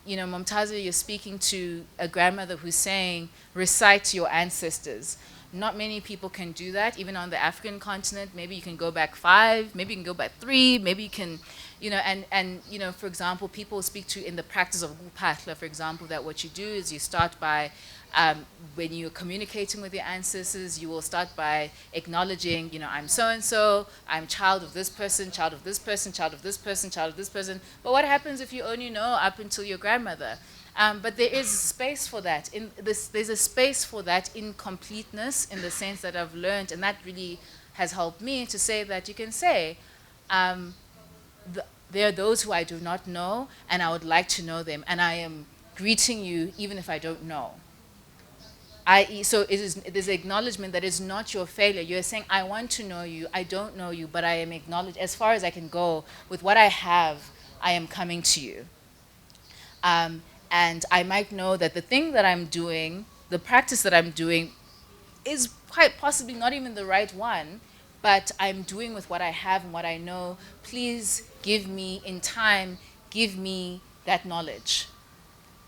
you know, Momtaza, you're speaking to a grandmother who's saying, recite your ancestors. Not many people can do that, even on the African continent. Maybe you can go back 5, maybe you can go back 3, maybe you can, you know, and you know, for example, people speak to in the practice of Upatla, for example, that what you do is you start by, when you're communicating with your ancestors, you will start by acknowledging, you know, I'm so-and-so, I'm child of this person, child of this person, child of this person, child of this person. But what happens if you only know up until your grandmother? But there is space for that. There's a space for that incompleteness, in the sense that I've learned, and that really has helped me to say that you can say, there are those who I do not know, and I would like to know them, and I am greeting you even if I don't know. So there's acknowledgement that it's not your failure. You're saying, I want to know you, I don't know you, but I am acknowledged. As far as I can go with what I have, I am coming to you. And I might know that the thing that I'm doing, the practice that I'm doing, is quite possibly not even the right one, but I'm doing with what I have and what I know. Please give me, in time, give me that knowledge.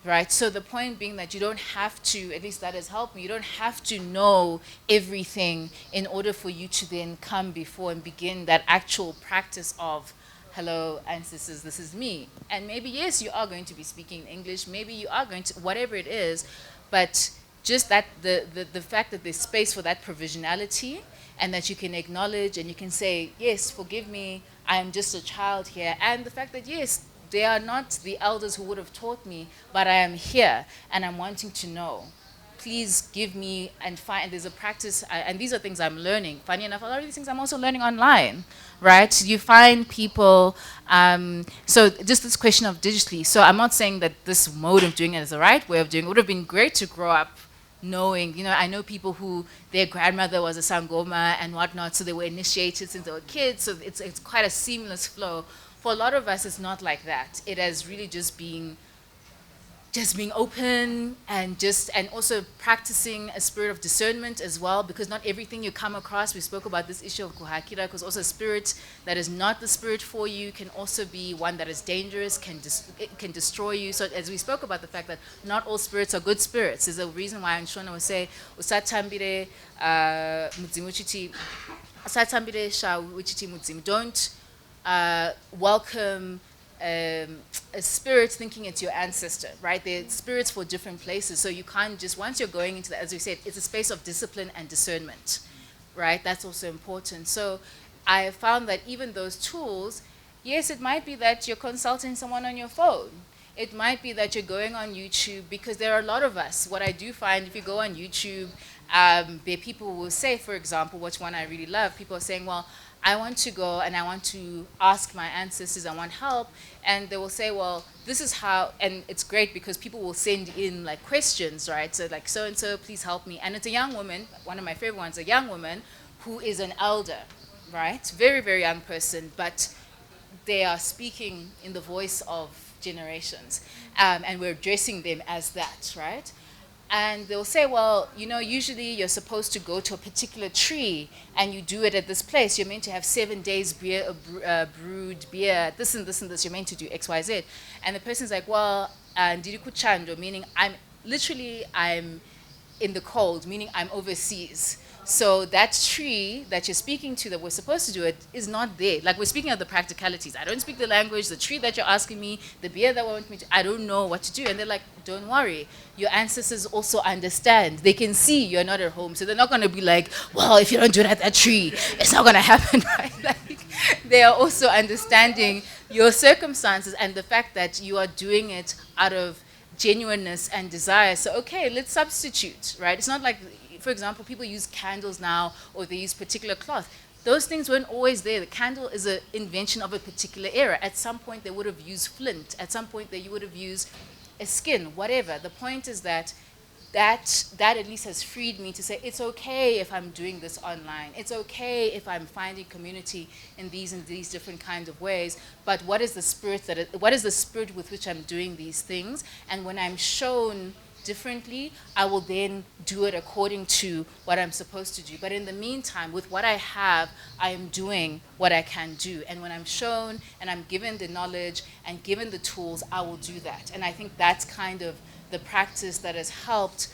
Right? So the point being that you don't have to, at least that has helped me, you don't have to know everything in order for you to then come before and begin that actual practice of, hello, ancestors, this is me. And maybe, yes, you are going to be speaking English, maybe you are going to, whatever it is, but just that, the fact that there's space for that provisionality, and that you can acknowledge and you can say, yes, forgive me, I am just a child here. And the fact that, yes, they are not the elders who would have taught me, but I am here and I'm wanting to know. Please give me and find, there's a practice, and these are things I'm learning. Funny enough, a lot of these things I'm also learning online, right? You find people, so just this question of digitally. So I'm not saying that this mode of doing it is the right way of doing it. It would have been great to grow up knowing, you know, I know people who their grandmother was a Sangoma and whatnot, so they were initiated since they were kids, so it's quite a seamless flow. For a lot of us, it's not like that. It has really just being open, and also practicing a spirit of discernment as well, because not everything you come across, we spoke about this issue of kuhakira, because also a spirit that is not the spirit for you can also be one that is dangerous, it can destroy you. So as we spoke about the fact that not all spirits are good spirits, is a reason why Anshona would say, usatambire mudzimuchiti, usatambire sha wichiti mudzimu. Don't welcome a spirit thinking it's your ancestor, right? They're spirits for different places, so you can't just, once you're going into that, as we said, it's a space of discipline and discernment, right? That's also important. So I have found that even those tools, yes, it might be that you're consulting someone on your phone. It might be that you're going on YouTube, because there are a lot of us. What I do find, if you go on YouTube, there people will say, for example, which one I really love, people are saying, well, I want to go and I want to ask my ancestors, I want help. And they will say, well, this is how, and it's great because people will send in like questions, right? So like, so-and-so, please help me. And it's a young woman, one of my favorite ones, a young woman who is an elder, right? Very, very young person, but they are speaking in the voice of generations. And we're addressing them as that, right? And they'll say, well, you know, usually you're supposed to go to a particular tree and you do it at this place. You're meant to have 7 days brewed beer, this and this and this. You're meant to do X, Y, Z. And the person's like, well, ndiri meaning I'm in the cold, meaning I'm overseas. So that tree that you're speaking to that we're supposed to do it is not there. Like, we're speaking of the practicalities. I don't speak the language, the tree that you're asking me, the beer that want me to, I don't know what to do. And they're like, don't worry. Your ancestors also understand. They can see you're not at home. So they're not going to be like, well, if you don't do it at that tree, it's not going to happen, right? Like, they are also understanding your circumstances and the fact that you are doing it out of genuineness and desire. So, okay, let's substitute, right? It's not like, for example, people use candles now, or they use particular cloth. Those things weren't always there. The candle is an invention of a particular era. At some point, they would have used flint. At some point, they would have used a skin, whatever. The point is that that at least has freed me to say, it's okay if I'm doing this online. It's okay if I'm finding community in these different kinds of ways. But what is the spirit what is the spirit with which I'm doing these things? And when I'm shown differently, I will then do it according to what I'm supposed to do. But in the meantime, with what I have, I am doing what I can do. And when I'm shown and I'm given the knowledge and given the tools, I will do that. And I think that's kind of the practice that has helped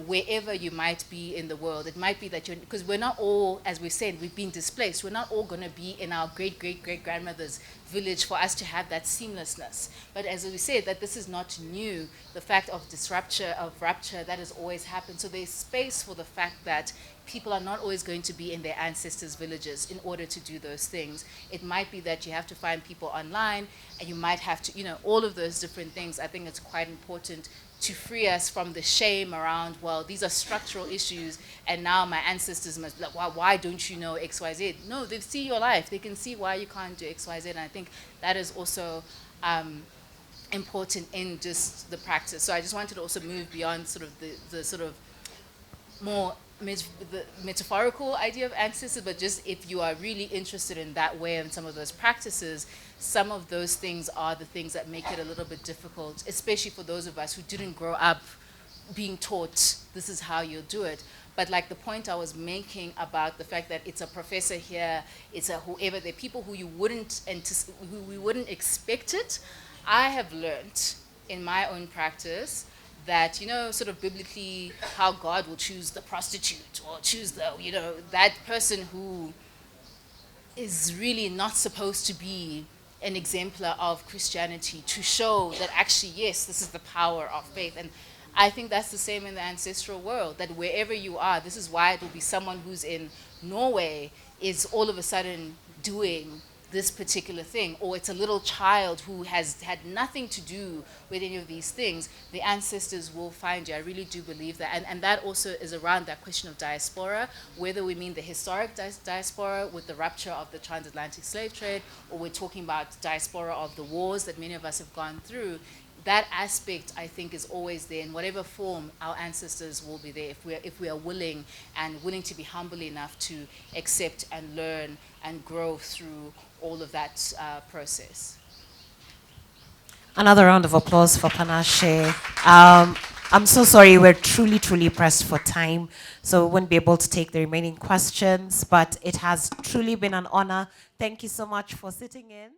wherever you might be in the world. It might be that you're, because we're not all, as we said, we've been displaced. We're not all going to be in our great-great-great-grandmother's village for us to have that seamlessness. But as we said, that this is not new. The fact of disruption, of rupture, that has always happened. So there's space for the fact that people are not always going to be in their ancestors' villages in order to do those things. It might be that you have to find people online, and you might have to, you know, all of those different things. I think it's quite important to free us from the shame around, well, these are structural issues, and now my ancestors must, like, why don't you know X, Y, Z? No, they see your life. They can see why you can't do X, Y, Z, and I think that is also important in just the practice. So I just wanted to also move beyond sort of the sort of more the metaphorical idea of ancestors, but just if you are really interested in that way and some of those practices, some of those things are the things that make it a little bit difficult, especially for those of us who didn't grow up being taught this is how you'll do it. But like the point I was making about the fact that it's a professor here, it's a whoever, they're people who you wouldn't who we wouldn't expect it. I have learned in my own practice that, you know, sort of biblically, how God will choose the prostitute or choose the, you know, that person who is really not supposed to be an exemplar of Christianity, to show that actually, yes, this is the power of faith. And I think that's the same in the ancestral world, that wherever you are, this is why it will be someone who's in Norway is all of a sudden doing this particular thing, or it's a little child who has had nothing to do with any of these things. The ancestors will find you. I really do believe that. And that also is around that question of diaspora, whether we mean the historic diaspora with the rupture of the transatlantic slave trade, or we're talking about diaspora of the wars that many of us have gone through. That aspect, I think, is always there. In whatever form, our ancestors will be there if we are willing to be humble enough to accept and learn and grow through all of that process. Another round of applause for Panashe. I'm so sorry, we're truly, truly pressed for time, so we won't be able to take the remaining questions, but it has truly been an honor. Thank you so much for sitting in.